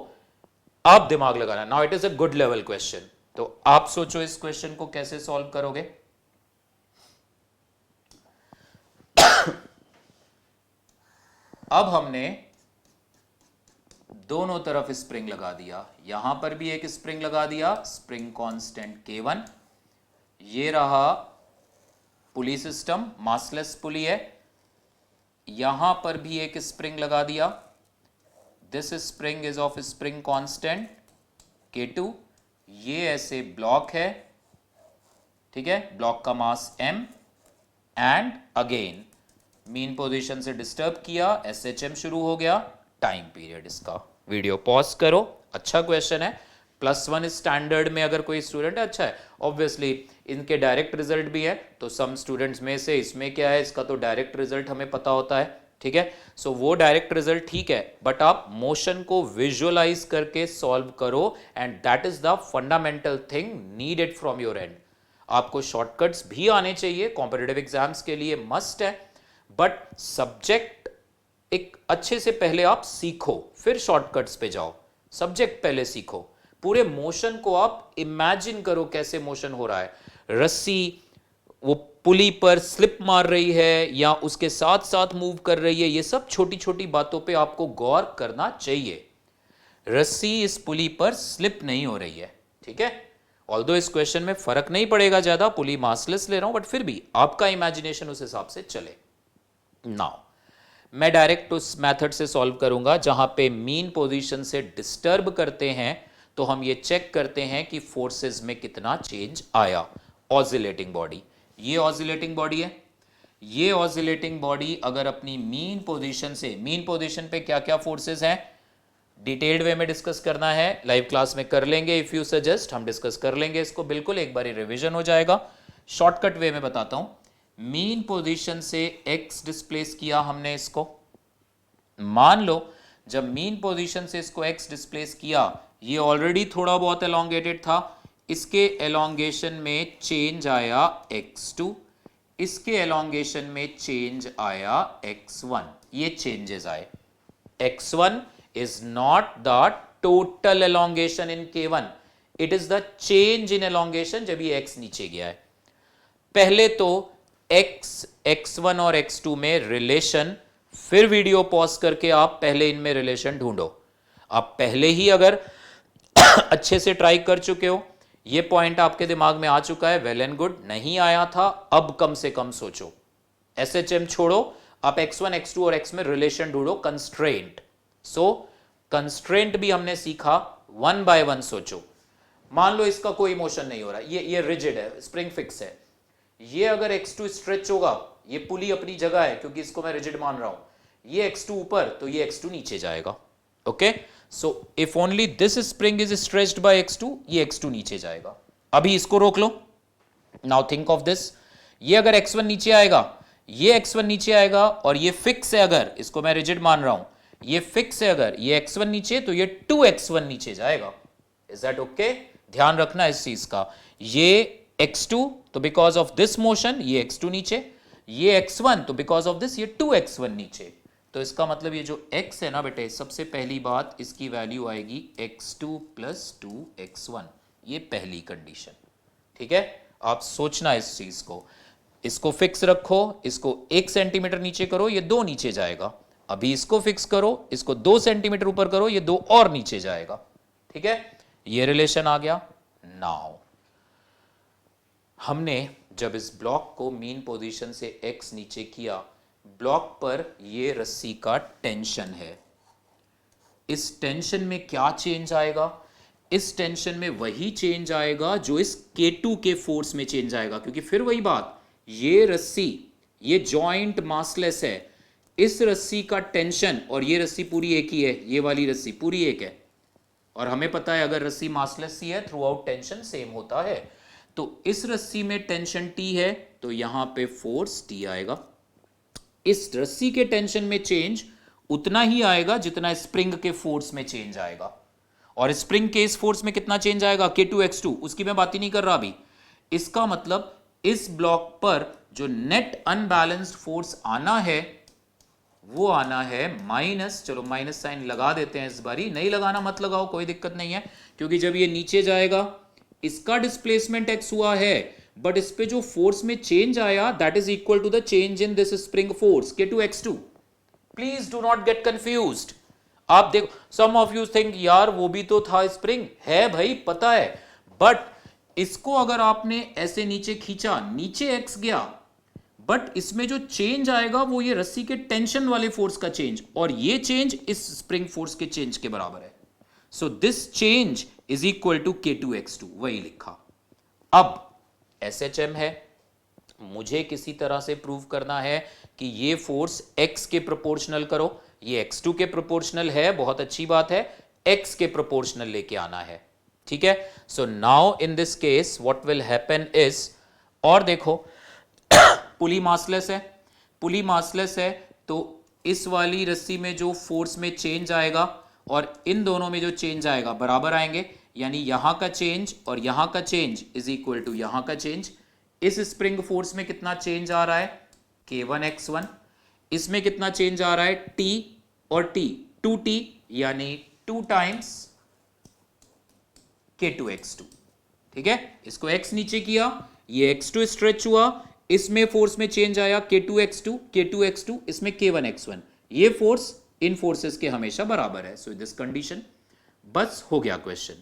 आप दिमाग लगाना। Now it is a good level question, तो आप सोचो इस क्वेश्चन को कैसे सॉल्व करोगे। अब हमने दोनों तरफ स्प्रिंग लगा दिया, यहां पर भी एक स्प्रिंग लगा दिया, स्प्रिंग कांस्टेंट K1, ये रहा पुली सिस्टम, मासलेस पुली है, यहां पर भी एक स्प्रिंग लगा दिया, this spring is of spring constant K2, ये ऐसे ब्लॉक है, ठीक है, ब्लॉक का मास m, and again mean position से डिस्टर्ब किया, SHM शुरू हो गया, टाइम पीरियड इसका। वीडियो पॉज करो, अच्छा क्वेश्चन है, +1 स्टैंडर्ड में अगर कोई स्टूडेंट अच्छा है, ऑब्वियसली इनके डायरेक्ट रिजल्ट भी है, तो सम स्टूडेंट्स में से इसमें क्या है, इसका तो डायरेक्ट रिजल्ट हमें पता होता है, ठीक है। सो वो डायरेक्ट रिजल्ट ठीक है, बट आप मोशन को विजुअलाइज करके सॉल्व करो, and that is the fundamental thing needed from your and. आपको शॉर्टकट्स भी आने चाहिए, कॉम्पिटिटिव एग्जाम्स के लिए मस्ट है, बट सब्जेक्ट एक अच्छे से पहले आप सीखो, फिर शॉर्टकट्स पे जाओ। सब्जेक्ट पहले सीखो, पूरे मोशन को आप इमेजिन करो कैसे मोशन हो रहा है, रस्सी वो पुली पर स्लिप मार रही है या उसके साथ साथ मूव कर रही है, ये सब छोटी छोटी बातों पे आपको गौर करना चाहिए। रस्सी इस पुली पर स्लिप नहीं हो रही है, ठीक है। ऑल्दो इस क्वेश्चन में फर्क नहीं पड़ेगा ज्यादा, पुली मासलेस ले रहा हूं, बट फिर भी आपका इमेजिनेशन उस हिसाब से चले। नाउ मैं डायरेक्ट उस मेथड से सॉल्व करूंगा जहां पे मीन पोजीशन से डिस्टर्ब करते हैं, तो हम ये चेक करते हैं कि फोर्सेस में कितना चेंज आया। ऑसिलेटिंग बॉडी, ये ऑसिलेटिंग बॉडी है, ये ऑसिलेटिंग बॉडी अगर अपनी मीन पोजीशन से, मीन पोजीशन पे क्या क्या फोर्सेस हैं डिटेल्ड वे में डिस्कस करना है, लाइव क्लास में कर लेंगे, इफ यू सजेस्ट हम डिस्कस कर लेंगे इसको, बिल्कुल एक बार रिवीजन हो जाएगा। शॉर्टकट वे में बताता हूं, मीन पोजीशन से x डिस्प्लेस किया हमने इसको, मान लो जब मीन पोजीशन से इसको x डिस्प्लेस किया, ये ऑलरेडी थोड़ा बहुत एलोंगेटेड था, इसके एलोंगेशन में चेंज आया x2, इसके एलोंगेशन में चेंज आया x1, ये चेंजेस आए। x1 is not the total elongation in K1, it is the change in elongation जब ये x नीचे गया है। पहले तो x1 और x2 में रिलेशन, फिर वीडियो पॉज करके आप पहले इनमें रिलेशन ढूंढो। आप पहले ही अगर अच्छे से ट्राई कर चुके हो, ये पॉइंट आपके दिमाग में आ चुका है, वेल एंड गुड। नहीं आया था, अब कम से कम सोचो, SHM छोड़ो, आप x1 x2 और x में रिलेशन ढूंढो, कंस्ट्रेंट। सो कंस्ट्रेंट भी हमने सीखा, 1 by 1 सोचो। मान लो इसका कोई मोशन नहीं हो रहा, ये रिजिड है, स्प्रिंग फिक्स है, ये अगर x2 स्ट्रेच होगा, ये पुली अपनी जगह है क्योंकि इसको मैं रिजिड मान रहा हूं, ये x2 ऊपर तो ये x2 नीचे जाएगा। Okay, so if only this spring is stretched by x2, ये x2 नीचे जाएगा। अभी इसको रोक लो। नाउ थिंक ऑफ दिस, ये अगर x1 नीचे आएगा, ये x1 नीचे आएगा और ये फिक्स है, अगर इसको मैं रिजिड मान रहा हूं, ये फिक्स है, अगर ये x1 नीचे तो ये 2x1 नीचे जाएगा। Is that okay? ध्यान रखना इस चीज का। ये x2 तो बिकॉज ऑफ दिस मोशन ये x2 नीचे, ये x1 तो बिकॉज ऑफ दिस ये 2x1 नीचे। तो इसका मतलब ये जो x है ना बेटे, सबसे पहली बात इसकी वैल्यू आएगी x2 प्लस 2x1, ये पहली कंडीशन। ठीक है, आप सोचना इस चीज को, इसको फिक्स रखो, इसको 1 सेंटीमीटर नीचे करो, ये 2 नीचे जाएगा। अभी इसको फिक्स करो, इसको 2 सेंटीमीटर ऊपर करो, ये 2 और नीचे जाएगा। ठीक है, ये रिलेशन आ गया। नाउ हमने जब इस ब्लॉक को मीन पोजीशन से x नीचे किया, ब्लॉक पर ये रस्सी का टेंशन है, इस टेंशन में क्या चेंज आएगा? इस टेंशन में वही चेंज आएगा जो इस K2 के फोर्स में चेंज आएगा, क्योंकि फिर वही बात, ये रस्सी, ये जॉइंट मासलेस है, इस रस्सी का टेंशन और ये रस्सी पूरी एक ही है, ये वाली रस्सी पूरी एक है, और हमें पता है अगर रस्सी मासलेस ही है थ्रू आउट टेंशन सेम होता है। तो इस रस्सी में टेंशन T है तो यहां पे फोर्स T आएगा। इस रस्सी के टेंशन में चेंज उतना ही आएगा जितना स्प्रिंग के फोर्स में चेंज आएगा, और स्प्रिंग के इस फोर्स में कितना चेंज आएगा? K2x2, उसकी मैं बात ही नहीं कर रहा अभी। इसका मतलब इस ब्लॉक पर जो नेट अनबैलेंस्ड फोर्स आना है वो आना है माइनस, चलो माइनस साइन लगा देते हैं इस बारी, नहीं लगाना मत लगाओ, कोई दिक्कत नहीं है, क्योंकि जब ये नीचे जाएगा इसका डिस्प्लेसमेंट x हुआ है, बट इस पे जो फोर्स में चेंज आया that is equal to the change in this spring force K2x2। Please do not get confused. आप देखो, सम ऑफ यू थिंक यार वो भी तो था स्प्रिंग, है भाई पता है, बट इसको अगर आपने ऐसे नीचे खींचा, नीचे x गया, बट इसमें जो चेंज आएगा वो ये रस्सी के टेंशन वाले फोर्स का चेंज, और ये चेंज इस स्प्रिंग फोर्स के चेंज के बराबर है। So this change is equal to K2x2, वही लिखा। अब SHM है, मुझे किसी तरह से प्रूव करना है कि ये फोर्स x के प्रोपोर्शनल करो, ये x2 के प्रोपोर्शनल है, बहुत अच्छी बात है, x के प्रोपोर्शनल लेके आना है। ठीक है, so now in this case what will happen is, और देखो पुली मासलेस है, पुली मासलेस है तो इस वाली रस्सी में जो फोर्स में चेंज आएगा और इन दोनों में जो चेंज आएगा बराबर आएंगे, यानी यहां का चेंज और यहां का चेंज इज इक्वल टू यहां का चेंज। इस स्प्रिंग फोर्स में कितना चेंज आ रहा है? K1x1। इसमें कितना चेंज आ रहा है? T और T, 2T, यानी 2 टाइम्स K2x2। ठीक है, इसको x नीचे किया, ये x2 स्ट्रेच हुआ, इसमें फोर्स में चेंज आया K2x2, इसमें K1x1, ये फोर्स इन फोर्सेस के हमेशा बराबर है। सो दिस कंडीशन, बस हो गया क्वेश्चन।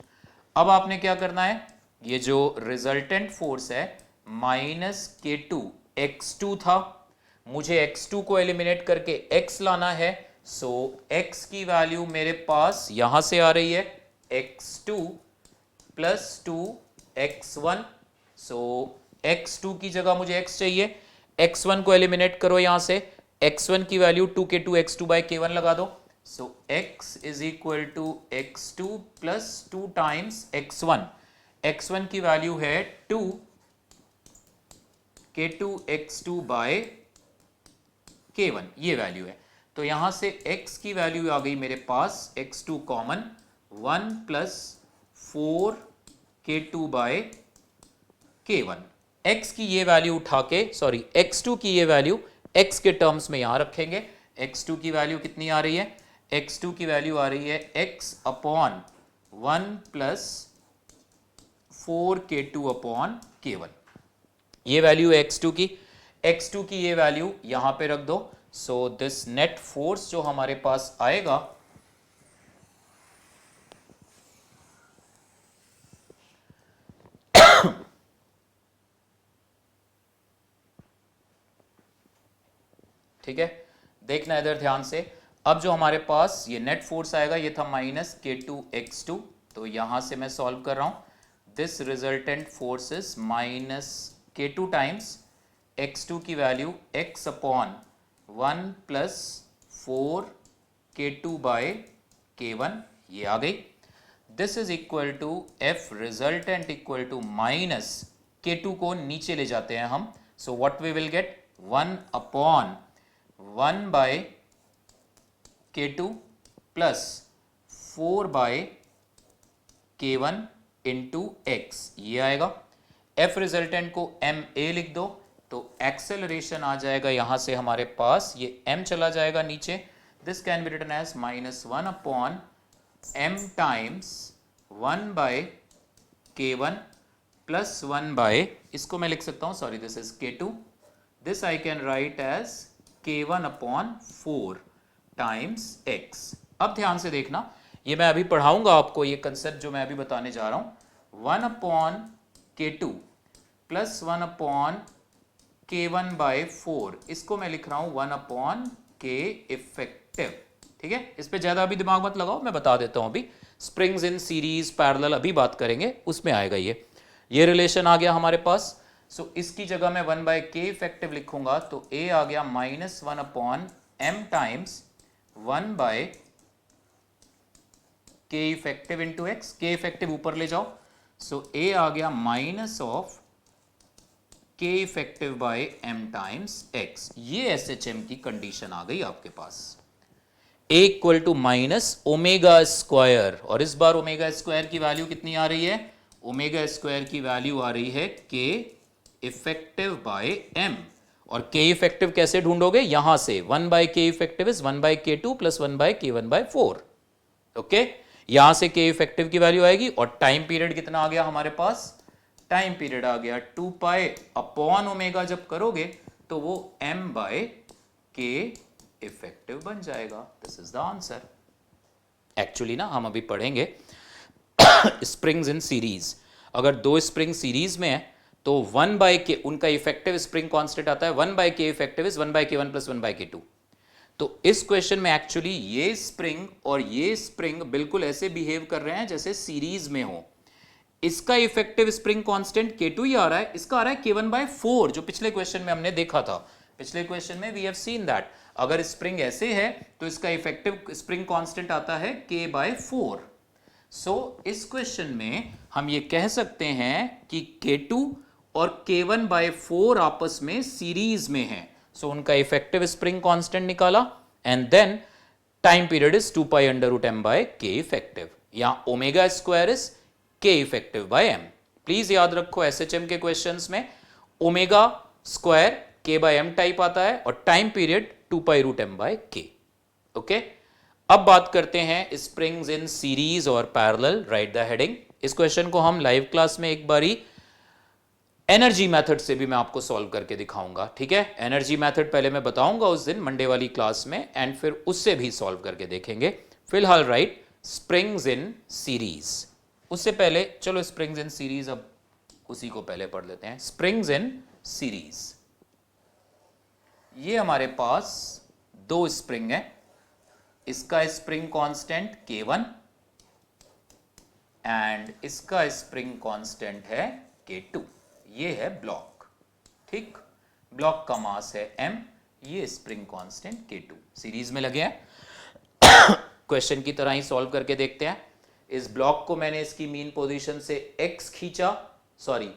अब आपने क्या करना है, ये जो रिजल्टेंट फोर्स है -K2x2 था, मुझे x2 को एलिमिनेट करके x लाना है। सो x की वैल्यू मेरे पास यहां से आ रही है x2 प्लस 2x1। सो x2 की जगह मुझे x चाहिए, x1 को एलिमिनेट करो यहां से, x1 की वैल्यू 2K2x2 बाय K1 लगा दो। So x is equal to x2 plus 2 times x1, x1 की वैल्यू है 2K2x2 बाय K1, ये वैल्यू है। तो यहां से x की वैल्यू आ गई मेरे पास x2 common 1 plus 4K2 by K1। x की ये वैल्यू उठा के, सॉरी x2 की ये वैल्यू x के टर्म्स में यहां रखेंगे। x2 की वैल्यू कितनी आ रही है? x2 की वैल्यू आ रही है x upon 1 plus 4K2 upon K1, ये वैल्यू है x2 की। x2 की ये वैल्यू यहां पे रख दो। सो दिस नेट फोर्स जो हमारे पास आएगा ठीक है, देखना इधर ध्यान से। अब जो हमारे पास ये नेट फोर्स आएगा ये था -K2x2, तो यहां से मैं सॉल्व कर रहा हूं, this resultant force is minus K2 times x2 की value x upon 1 plus 4 K2 by K1, ये आ गई। This is equal to F resultant equal to minus K2 को नीचे ले जाते हैं हम, so what we will get 1 upon 1 by K2 plus 4 by K1 into x, ये आएगा। F रिजल्टेंट को ma लिख दो तो एक्सेलरेशन आ जाएगा यहां से हमारे पास, ये m चला जाएगा नीचे। This can be written as -1 upon m times 1 by K1 plus 1 by, इसको मैं लिख सकता हूं, sorry this is K2, this I can write as K1 upon 4 times x। अब ध्यान से देखना, ये मैं अभी पढ़ाऊंगा आपको, ये कंसेप्ट जो मैं अभी बताने जा रहा हूं, 1 upon K2 plus 1 upon K1 by 4, इसको मैं लिख रहा हूं 1 अपॉन K इफेक्टिव। ठीक है, इस पे ज्यादा अभी दिमाग मत लगाओ, मैं बता देता हूं अभी। स्प्रिंग्स इन सीरीज पैरेलल अभी बात करेंगे, उसमें आएगा ये रिलेशन आ गया हमारे पास। सो इसकी जगह मैं 1 बाय K इफेक्टिव लिखूंगा तो A आ गया -1 upon M times 1 by K effective into x, K effective ऊपर ले जाओ, सो A आ गया minus of K effective by M times x। ये SHM की कंडीशन आ गई आपके पास। A equal to minus omega square, और इस बार ओमेगा स्क्वायर की वैल्यू कितनी आ रही है? ओमेगा स्क्वायर की वैल्यू आ रही है K इफेक्टिव बाय M। और K इफेक्टिव कैसे ढूंढोगे? यहां से 1 by K effective is 1 by K2 plus 1 by K1 by 4। Okay, यहां से K इफेक्टिव की वैल्यू आएगी, और टाइम पीरियड कितना आ गया हमारे पास? टाइम पीरियड आ गया 2 पाई अपॉन ओमेगा, जब करोगे तो वो M बाय K इफेक्टिव बन जाएगा। This is the answer. Actually ना हम अभी पढ़ेंगे स्प्रिंग्स इन सीरीज। अगर दो स्प्रिंग सीरीज में है तो 1 बाय K, उनका इफेक्टिव स्प्रिंग कांस्टेंट आता है 1 by K effective is 1 by K1 plus 1 by K2। तो इस क्वेश्चन में एक्चुअली ये स्प्रिंग और ये स्प्रिंग बिल्कुल ऐसे बिहेव कर रहे हैं जैसे सीरीज में हो। इसका इफेक्टिव स्प्रिंग कांस्टेंट K2 ही आ रहा है, इसका आ रहा है K1 बाय 4, जो पिछले क्वेश्चन में हमने देखा था। पिछले क्वेश्चन में वी हैव सीन दैट अगर स्प्रिंग ऐसे है तो इसका इफेक्टिव स्प्रिंग कांस्टेंट आता है K बाय 4। सो इस क्वेश्चन में हम ये कह सकते हैं कि K2 और K1 बाय 4 आपस में सीरीज में है। सो उनका इफेक्टिव स्प्रिंग कांस्टेंट निकाला, and then time period is 2 pi under root m by K effective. यहां omega square is K effective by M। Please याद रखो SHM के क्वेश्चंस में omega square K by M type आता है और time period 2 pi root m by K। Okay, अब बात करते हैं स्प्रिंग्स इन सीरीज और पैरेलल। Right the heading. इस क्वेश्चन को हम लाइव क्लास में एक बारी एनर्जी मेथड से भी मैं आपको सॉल्व करके दिखाऊंगा। ठीक है, एनर्जी मेथड पहले मैं बताऊंगा उस दिन मंडे वाली क्लास में, एंड फिर उससे भी सॉल्व करके देखेंगे। फिलहाल राइट स्प्रिंग्स इन सीरीज। उससे पहले चलो स्प्रिंग्स इन सीरीज, अब उसी को पहले पढ़ लेते हैं। स्प्रिंग्स इन सीरीज, ये हमारे पास दो स्प्रिंग है। इसका स्प्रिंग कांस्टेंट K1 एंड इसका स्प्रिंग कांस्टेंट है K2। ये है ब्लॉक। ठीक, ब्लॉक का मास है M, ये स्प्रिंग कांस्टेंट K2 सीरीज में लगे हैं। क्वेश्चन की तरह ही सॉल्व करके देखते हैं। इस ब्लॉक को मैंने इसकी मीन पोजीशन से x खींचा, सॉरी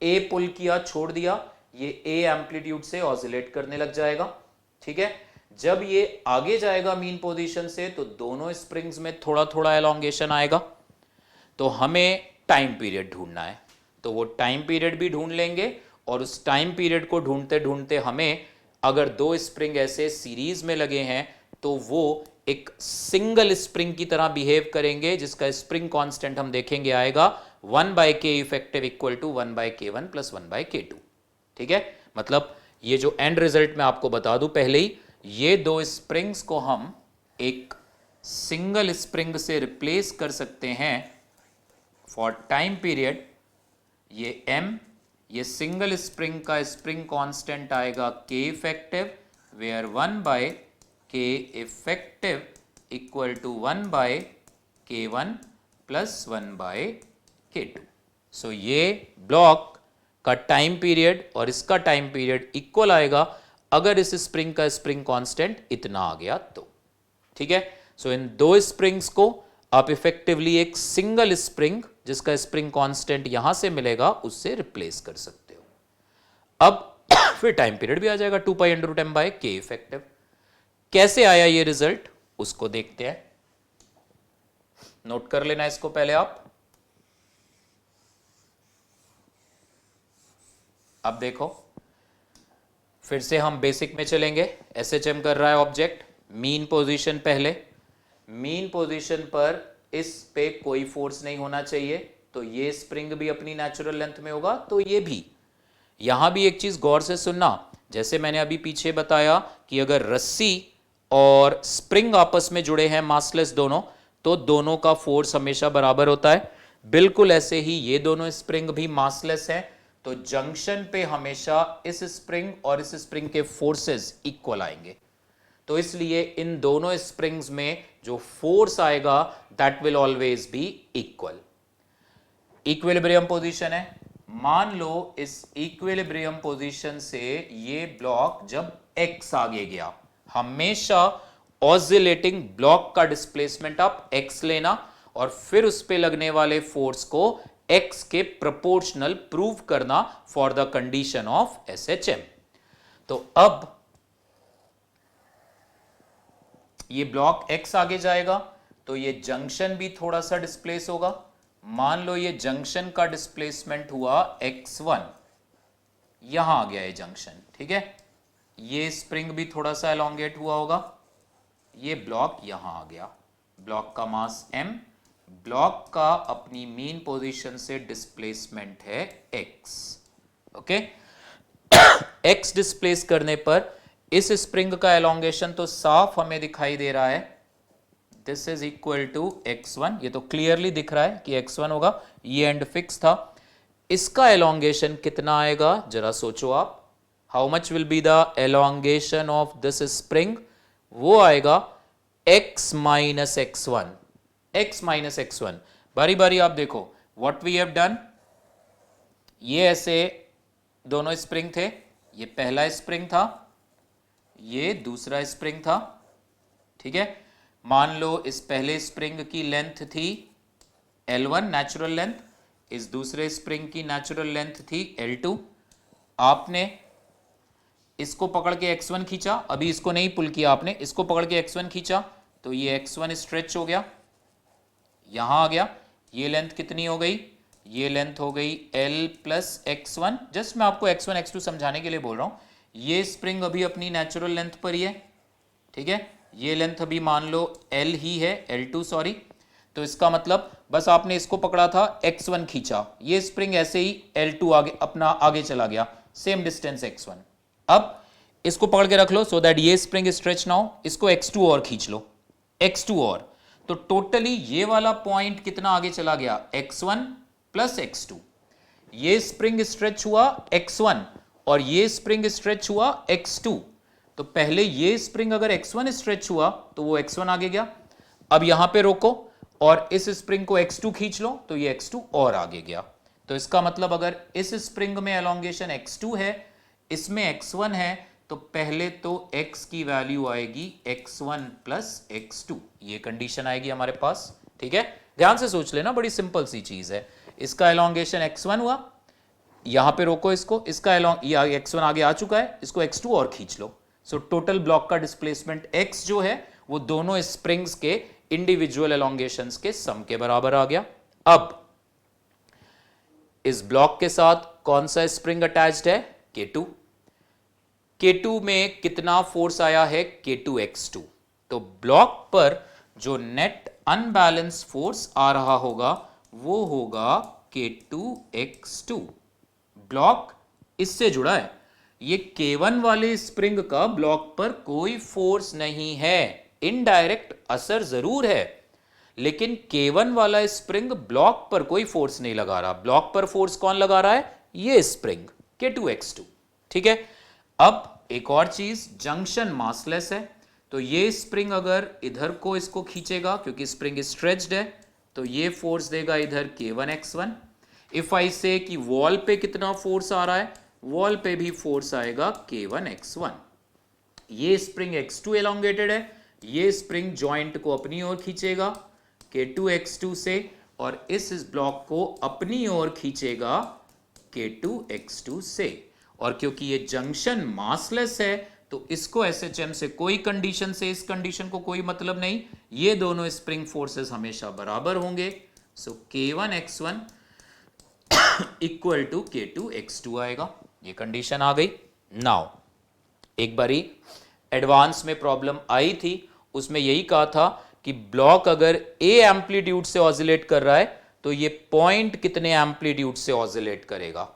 A पुल किया, छोड़ दिया, ये A एम्पलीट्यूड से ऑसिलेट करने लग जाएगा। ठीक है, जब ये आगे जाएगा मीन पोजीशन से तो दोनों स्प्रिंग्स में थोड़ा थोड़ा एलोंगेशन आएगा। तो हमें टाइम पीरियड ढूंढना है, तो वो टाइम पीरियड भी ढूंढ लेंगे, और उस टाइम पीरियड को ढूंढते ढूंढते हमें, अगर दो स्प्रिंग ऐसे सीरीज में लगे हैं तो वो एक सिंगल स्प्रिंग की तरह बिहेव करेंगे, जिसका स्प्रिंग कांस्टेंट हम देखेंगे आएगा 1 by K effective equal to 1 by K1 plus 1 by K2। ठीक है, मतलब ये जो एंड रिजल्ट मैं आपको बता दूं पहले ही, ये दो स्प्रिंग्स को हम एक सिंगल स्प्रिंग से रिप्लेस कर सकते हैं फॉर टाइम पीरियड। ये M, ये सिंगल स्प्रिंग का स्प्रिंग कांस्टेंट आएगा K effective, where 1 by K effective equal to 1 by K1 plus 1 by K2। So ये ब्लॉक का टाइम पीरियड और इसका टाइम पीरियड इक्वल आएगा अगर इस स्प्रिंग का स्प्रिंग कांस्टेंट इतना आ गया तो। ठीक है, सो इन दो स्प्रिंग्स को आप इफेक्टिवली एक सिंगल स्प्रिंग जिसका स्प्रिंग कांस्टेंट यहां से मिलेगा उससे रिप्लेस कर सकते हो। अब फिर टाइम पीरियड भी आ जाएगा 2 pi under root m by k effective. कैसे आया ये रिजल्ट उसको देखते हैं, नोट कर लेना इसको पहले आप। अब देखो फिर से हम बेसिक में चलेंगे। SHM कर रहा है ऑब्जेक्ट, मीन पोजीशन पहले, मीन पोजीशन पर इस पे कोई फोर्स नहीं होना चाहिए, तो ये स्प्रिंग भी अपनी नेचुरल लेंथ में होगा, तो ये भी। यहां भी एक चीज गौर से सुनना, जैसे मैंने अभी पीछे बताया कि अगर रस्सी और स्प्रिंग आपस में जुड़े हैं मासलेस दोनों, तो दोनों का फोर्स हमेशा बराबर होता है। बिल्कुल ऐसे ही ये दोनों स्प्रिंग भी मासलेस हैं, तो जंक्शन पे हमेशा इस स्प्रिंग और इस स्प्रिंग के फोर्सेस इक्वल आएंगे। तो इसलिए इन दोनों स्प्रिंग्स में जो फोर्स आएगा that will always be equal. Equilibrium position है, मान लो इस इक्विलिब्रियम पोजीशन से ये ब्लॉक जब x आगे गया, हमेशा ऑसिलेटिंग ब्लॉक का डिस्प्लेसमेंट आप x लेना और फिर उस पे लगने वाले फोर्स को x के प्रोपोर्शनल प्रूव करना for the condition of SHM। तो अब ये ब्लॉक x आगे जाएगा तो ये जंक्शन भी थोड़ा सा डिस्प्लेस होगा। मान लो ये जंक्शन का डिस्प्लेसमेंट हुआ x1, यहां आ गया ये जंक्शन। ठीक है, ये स्प्रिंग भी थोड़ा सा एलोंगेट हुआ होगा, ये ब्लॉक यहां आ गया। ब्लॉक का मास m, ब्लॉक का अपनी मीन पोजीशन से डिस्प्लेसमेंट है x। ओके, x डिस्प्लेस करने पर इस स्प्रिंग का एलोंगेशन तो साफ हमें दिखाई दे रहा है, this is equal to x1। ये तो क्लियरली दिख रहा है कि x1 होगा, ये एंड फिक्स था। इसका एलोंगेशन कितना आएगा जरा सोचो आप, how much will be the elongation of this spring? वो आएगा x minus x1, x minus x1। बारी बारी आप देखो व्हाट वी हैव डन। ये ऐसे दोनों स्प्रिंग थे, ये पहला स्प्रिंग था, ये दूसरा स्प्रिंग था। ठीक है, मान लो इस पहले स्प्रिंग की लेंथ थी L1 नेचुरल लेंथ, इस दूसरे स्प्रिंग की नेचुरल लेंथ थी L2। आपने इसको पकड़ के x1 खींचा, अभी इसको नहीं पुल किया आपने, इसको पकड़ के x1 खींचा तो ये x1 स्ट्रेच हो गया, यहां आ गया। ये लेंथ कितनी हो गई? ये लेंथ हो गई L प्लस x1। जस्ट मैं आपको x1 x2 समझाने के लिए बोल रहा हूं। ये स्प्रिंग अभी अपनी नेचुरल लेंथ पर ही है। ठीक है, ये लेंथ अभी मान लो L ही है, L2 सॉरी। तो इसका मतलब बस आपने इसको पकड़ा था, x1 खींचा, ये स्प्रिंग ऐसे ही L2 आगे अपना आगे चला गया, सेम डिस्टेंस x1। अब इसको पकड़ के रख लो सो दैट ये स्प्रिंग स्ट्रेच ना हो, इसको x2 और खींच लो, x2 और, तो टोटली ये वाला पॉइंट कितना आगे चला गया? x1 plus x2। ये स्प्रिंग स्ट्रेच हुआ x1 और ये स्प्रिंग स्ट्रेच हुआ x2। तो पहले ये स्प्रिंग अगर x1 स्ट्रेच हुआ तो वो x1 आगे गया। अब यहां पे रोको और इस स्प्रिंग को x2 खींच लो तो ये x2 और आगे गया। तो इसका मतलब अगर इस स्प्रिंग में एलोंगेशन x2 है, इसमें x1 है, तो पहले तो x की वैल्यू आएगी x1 प्लस x2, ये कंडीशन आएगी हमारे पास। ठीक है, ध्यान से सोच लेना, बड़ी सिंपल सी चीज है। इसका एलोंगेशन x1 हुआ, यहां पे रोको इसको, इसका ये x1 आगे आ चुका है, इसको x2 और खींच लो। सो टोटल ब्लॉक का डिस्प्लेसमेंट x जो है वो दोनों स्प्रिंग्स के इंडिविजुअल एलोंगेशंस के सम के बराबर आ गया। अब इस ब्लॉक के साथ कौन सा स्प्रिंग अटैच्ड है? K2। K2 में कितना फोर्स आया है? K2x2। तो ब्लॉक पर जो नेट अनबैलेंस फोर्स आ रहा होगा वो होगा K2x2। ब्लॉक इससे जुड़ा है, ये K1 वाले स्प्रिंग का ब्लॉक पर कोई फोर्स नहीं है, इनडायरेक्ट असर जरूर है, लेकिन K1 वाला स्प्रिंग ब्लॉक पर कोई फोर्स नहीं लगा रहा। ब्लॉक पर फोर्स कौन लगा रहा है? ये स्प्रिंग K2x2। ठीक है, अब एक और चीज, जंक्शन मासलेस है, तो ये स्प्रिंग अगर इधर को इसको खींचेगा क्योंकि स्प्रिंग स्ट्रेच्ड है, तो ये फोर्स देगा इधर K1x1, इफ आई से कि वॉल पे कितना फोर्स आ रहा है, वॉल पे भी फोर्स आएगा K1x1। ये स्प्रिंग X2 एलोंगेटेड है, ये स्प्रिंग जॉइंट को अपनी ओर खींचेगा K2x2 से, और इस ब्लॉक को अपनी ओर खींचेगा K2x2 से। और क्योंकि ये जंक्शन मासलेस है तो इसको SHM से कोई कंडीशन से इस कंडीशन को कोई मतलब नहीं, ये दोनों स्प्रिंग फोर्सेस हमेशा बराबर होंगे। सो K1x1 इक्वल टू K2x2 आएगा, ये कंडीशन आ गई। नाउ एक बारी एडवांस में प्रॉब्लम आई थी, उसमें यही कहा था कि ब्लॉक अगर A एम्पलीट्यूड से ऑसिलेट कर रहा है तो ये पॉइंट कितने एम्पलीट्यूड से ऑसिलेट करेगा।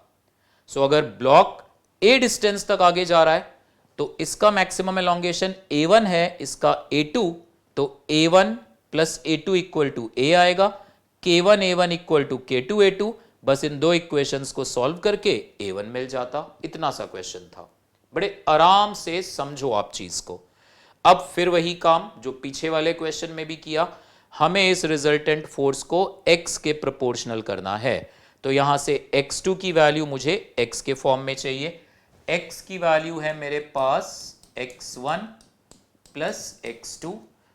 सो अगर ब्लॉक A डिस्टेंस तक आगे जा रहा है तो इसका मैक्सिमम एलोंगेशन A1 है, इसका A2, तो A1 plus A2 equal to A आएगा, K1 A1 equal to K2 A2, बस इन दो इक्वेशंस को सॉल्व करके A1 मिल जाता। इतना सा क्वेश्चन था, बड़े आराम से समझो आप चीज को। अब फिर वही काम जो पीछे वाले क्वेश्चन में भी किया, हमें इस रिजल्टेंट फोर्स को x के प्रोपोर्शनल करना है। तो यहां से x2 की वैल्यू मुझे x के फॉर्म में चाहिए। x की वैल्यू है मेरे पास x1 प्लस x2,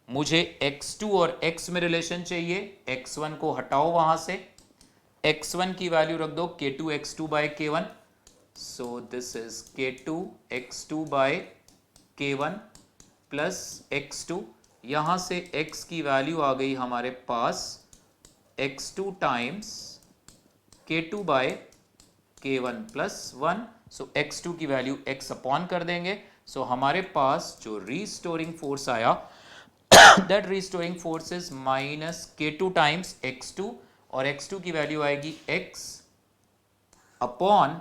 मुझे x2 और x में रिलेशन चाहिए, x1 को हटाओ वहां से, x1 की वैल्यू रख दो K2x2 by K1, so this is K2x2 by K1 plus x2, यहां से x की वैल्यू आ गई हमारे पास x2 times K2 by K1 plus 1, so x2 की वैल्यू x अपॉन कर देंगे। सो हमारे पास जो रीस्टोरिंग फोर्स आया that restoring force is minus K2 times x2, और x2 की वैल्यू आएगी x upon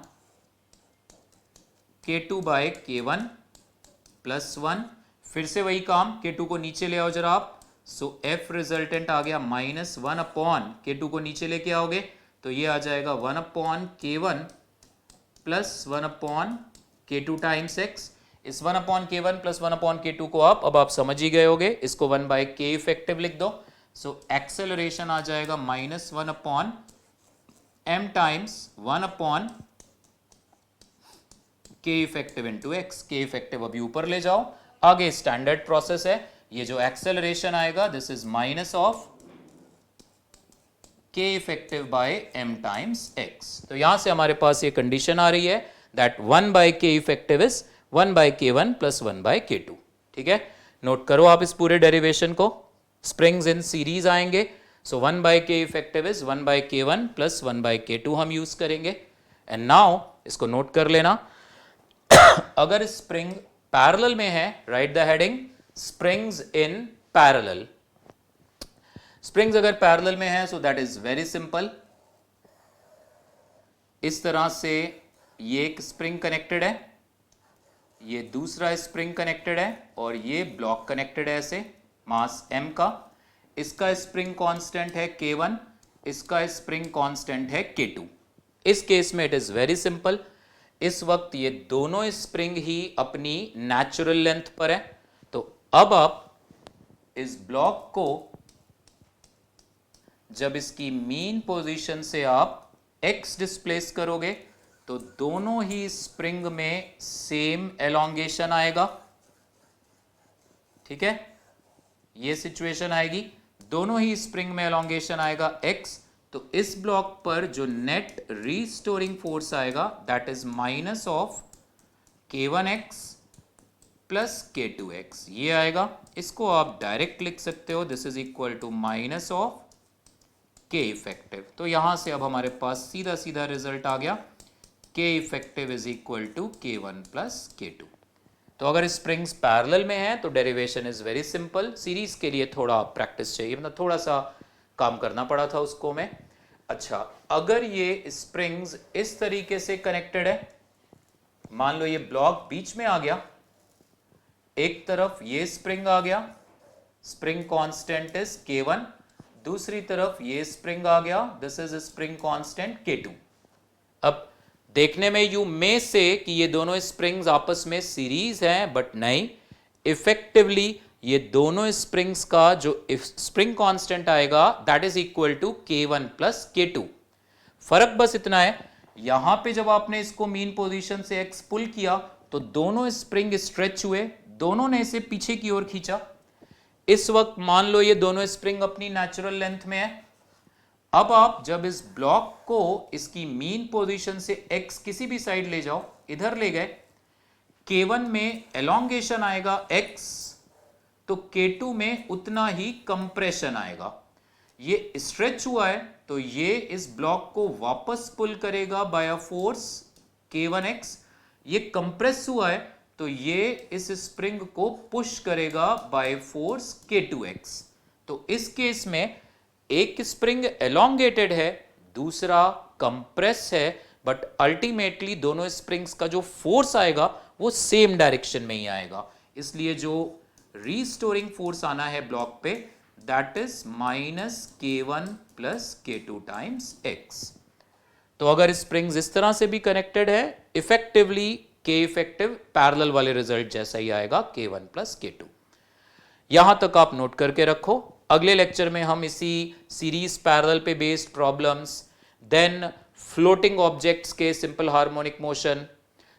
K2 by K1 plus 1। फिर से वही काम, K2 को नीचे ले आओ जरा आप, सो F रिजल्टेंट आ गया माइनस 1 अपॉन K2 को नीचे लेके आओगे तो ये आ जाएगा 1 upon K1 plus 1 upon K2 times x। इस 1 upon K1 plus 1 upon K2 को अब आप समझ ही गए होगे, इसको 1 बाय K इफेक्टिव लिख दो। सो एक्सेलरेशन आ जाएगा minus 1 upon m times 1 upon K effective into x। K effective अभी ऊपर ले जाओ, आगे स्टैंडर्ड प्रोसेस है। ये जो एक्सेलरेशन आएगा this is minus of K effective by m times x। तो यहां से हमारे पास ये कंडीशन आ रही है that 1 by K effective is 1 by K1 plus 1 by K2। ठीक है, नोट करो आप इस पूरे डेरिवेशन को, स्प्रिंग्स इन सीरीज आएंगे। So 1 by K effective is 1 by K1 plus 1 by K2 हम यूज करेंगे। एंड नाउ इसको नोट कर लेना, अगर स्प्रिंग पैरेलल में है, right the heading springs in parallel. Springs अगर पैरेलल में है so that is very simple. इस तरह से ये एक स्प्रिंग कनेक्टेड है, ये दूसरा स्प्रिंग कनेक्टेड है, और ये ब्लॉक कनेक्टेड है ऐसे मास m का। इसका स्प्रिंग कांस्टेंट है K1, इसका स्प्रिंग कांस्टेंट है K2। इस केस में इट इज वेरी सिंपल, इस वक्त ये दोनों स्प्रिंग ही अपनी नेचुरल लेंथ पर है। तो अब आप इस ब्लॉक को जब इसकी मीन पोजीशन से आप x डिस्प्लेस करोगे तो दोनों ही स्प्रिंग में सेम एलोंगेशन आएगा। ठीक है, ये सिचुएशन आएगी, दोनों ही स्प्रिंग में एलोंगेशन आएगा x। तो इस ब्लॉक पर जो नेट रीस्टोरिंग फोर्स आएगा that is minus of K1x plus K2x, ये आएगा। इसको आप डायरेक्ट लिख सकते हो, this is equal to minus of K effective. तो यहां से अब हमारे पास सीधा सीधा रिजल्ट आ गया, K effective is equal to K1 plus K2। तो अगर स्प्रिंग्स पैरेलल में है तो derivation is very simple. Series के लिए थोड़ा प्रैक्टिस चाहिए, मतलब थोड़ा सा काम करना पड़ा था उसको में। अच्छा, अगर ये स्प्रिंग्स इस तरीके से कनेक्टेड है, मान लो ये ब्लॉक बीच में आ गया, एक तरफ ये स्प्रिंग आ गया, स्प्रिंग कांस्टेंट इज K1, दूसरी तरफ ये स्प्रिंग आ गया, this is spring constant K2। अब देखने में यू में से कि ये दोनों स्प्रिंग्स आपस में सीरीज हैं, बट नहीं, इफेक्टिवली ये दोनों स्प्रिंग्स का जो स्प्रिंग कांस्टेंट आएगा that is equal to K1 plus K2। फर्क बस इतना है, यहां पे जब आपने इसको मीन पोजीशन से x पुल किया तो दोनों स्प्रिंग स्ट्रेच हुए, दोनों ने इसे पीछे की ओर खींचा। इस वक्त मान लो ये दोनों स्प्रिंग अपनी नेचुरल लेंथ में है। अब आप जब इस ब्लॉक को इसकी मीन पोजीशन से x किसी भी साइड ले जाओ, इधर ले गए, K1 में एलोंगेशन आएगा x, तो K2 में उतना ही कंप्रेशन आएगा। ये स्ट्रेच हुआ है तो ये इस ब्लॉक को वापस पुल करेगा बाय अ फोर्स K1x। ये कंप्रेस हुआ है तो ये इस स्प्रिंग को पुश करेगा बाय फोर्स K2x। तो इस केस में एक स्प्रिंग एलोंगेटेड है, दूसरा कंप्रेस है, बट अल्टीमेटली दोनों स्प्रिंग्स का जो फोर्स आएगा वो सेम डायरेक्शन में ही आएगा। इसलिए जो रीस्टोरिंग फोर्स आना है ब्लॉक पे, that is -K1 plus K2 times x। तो अगर स्प्रिंग्स इस तरह से भी कनेक्टेड है, इफेक्टिवली K इफेक्टिव पैरेलल वाले रिजल्ट जैसा ही आएगा, K1 प्लस K2। यहां तक आप नोट करके रखो। अगले लेक्चर में हम इसी सीरीज पैरेलल पे based problems, then floating objects के simple harmonic motion,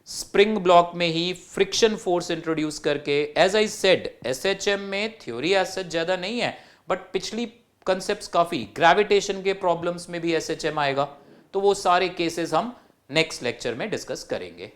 spring block में ही फ्रिक्शन फोर्स इंट्रोड्यूस करके, एज आई सेड एसएचएम में थ्योरी एज ज्यादा नहीं है, बट पिछली कंसेप्ट्स काफी, ग्रेविटेशन के प्रॉब्लम्स में भी एसएचएम आएगा, तो वो सारे केसेस हम नेक्स्ट लेक्चर में डिस्कस करेंगे।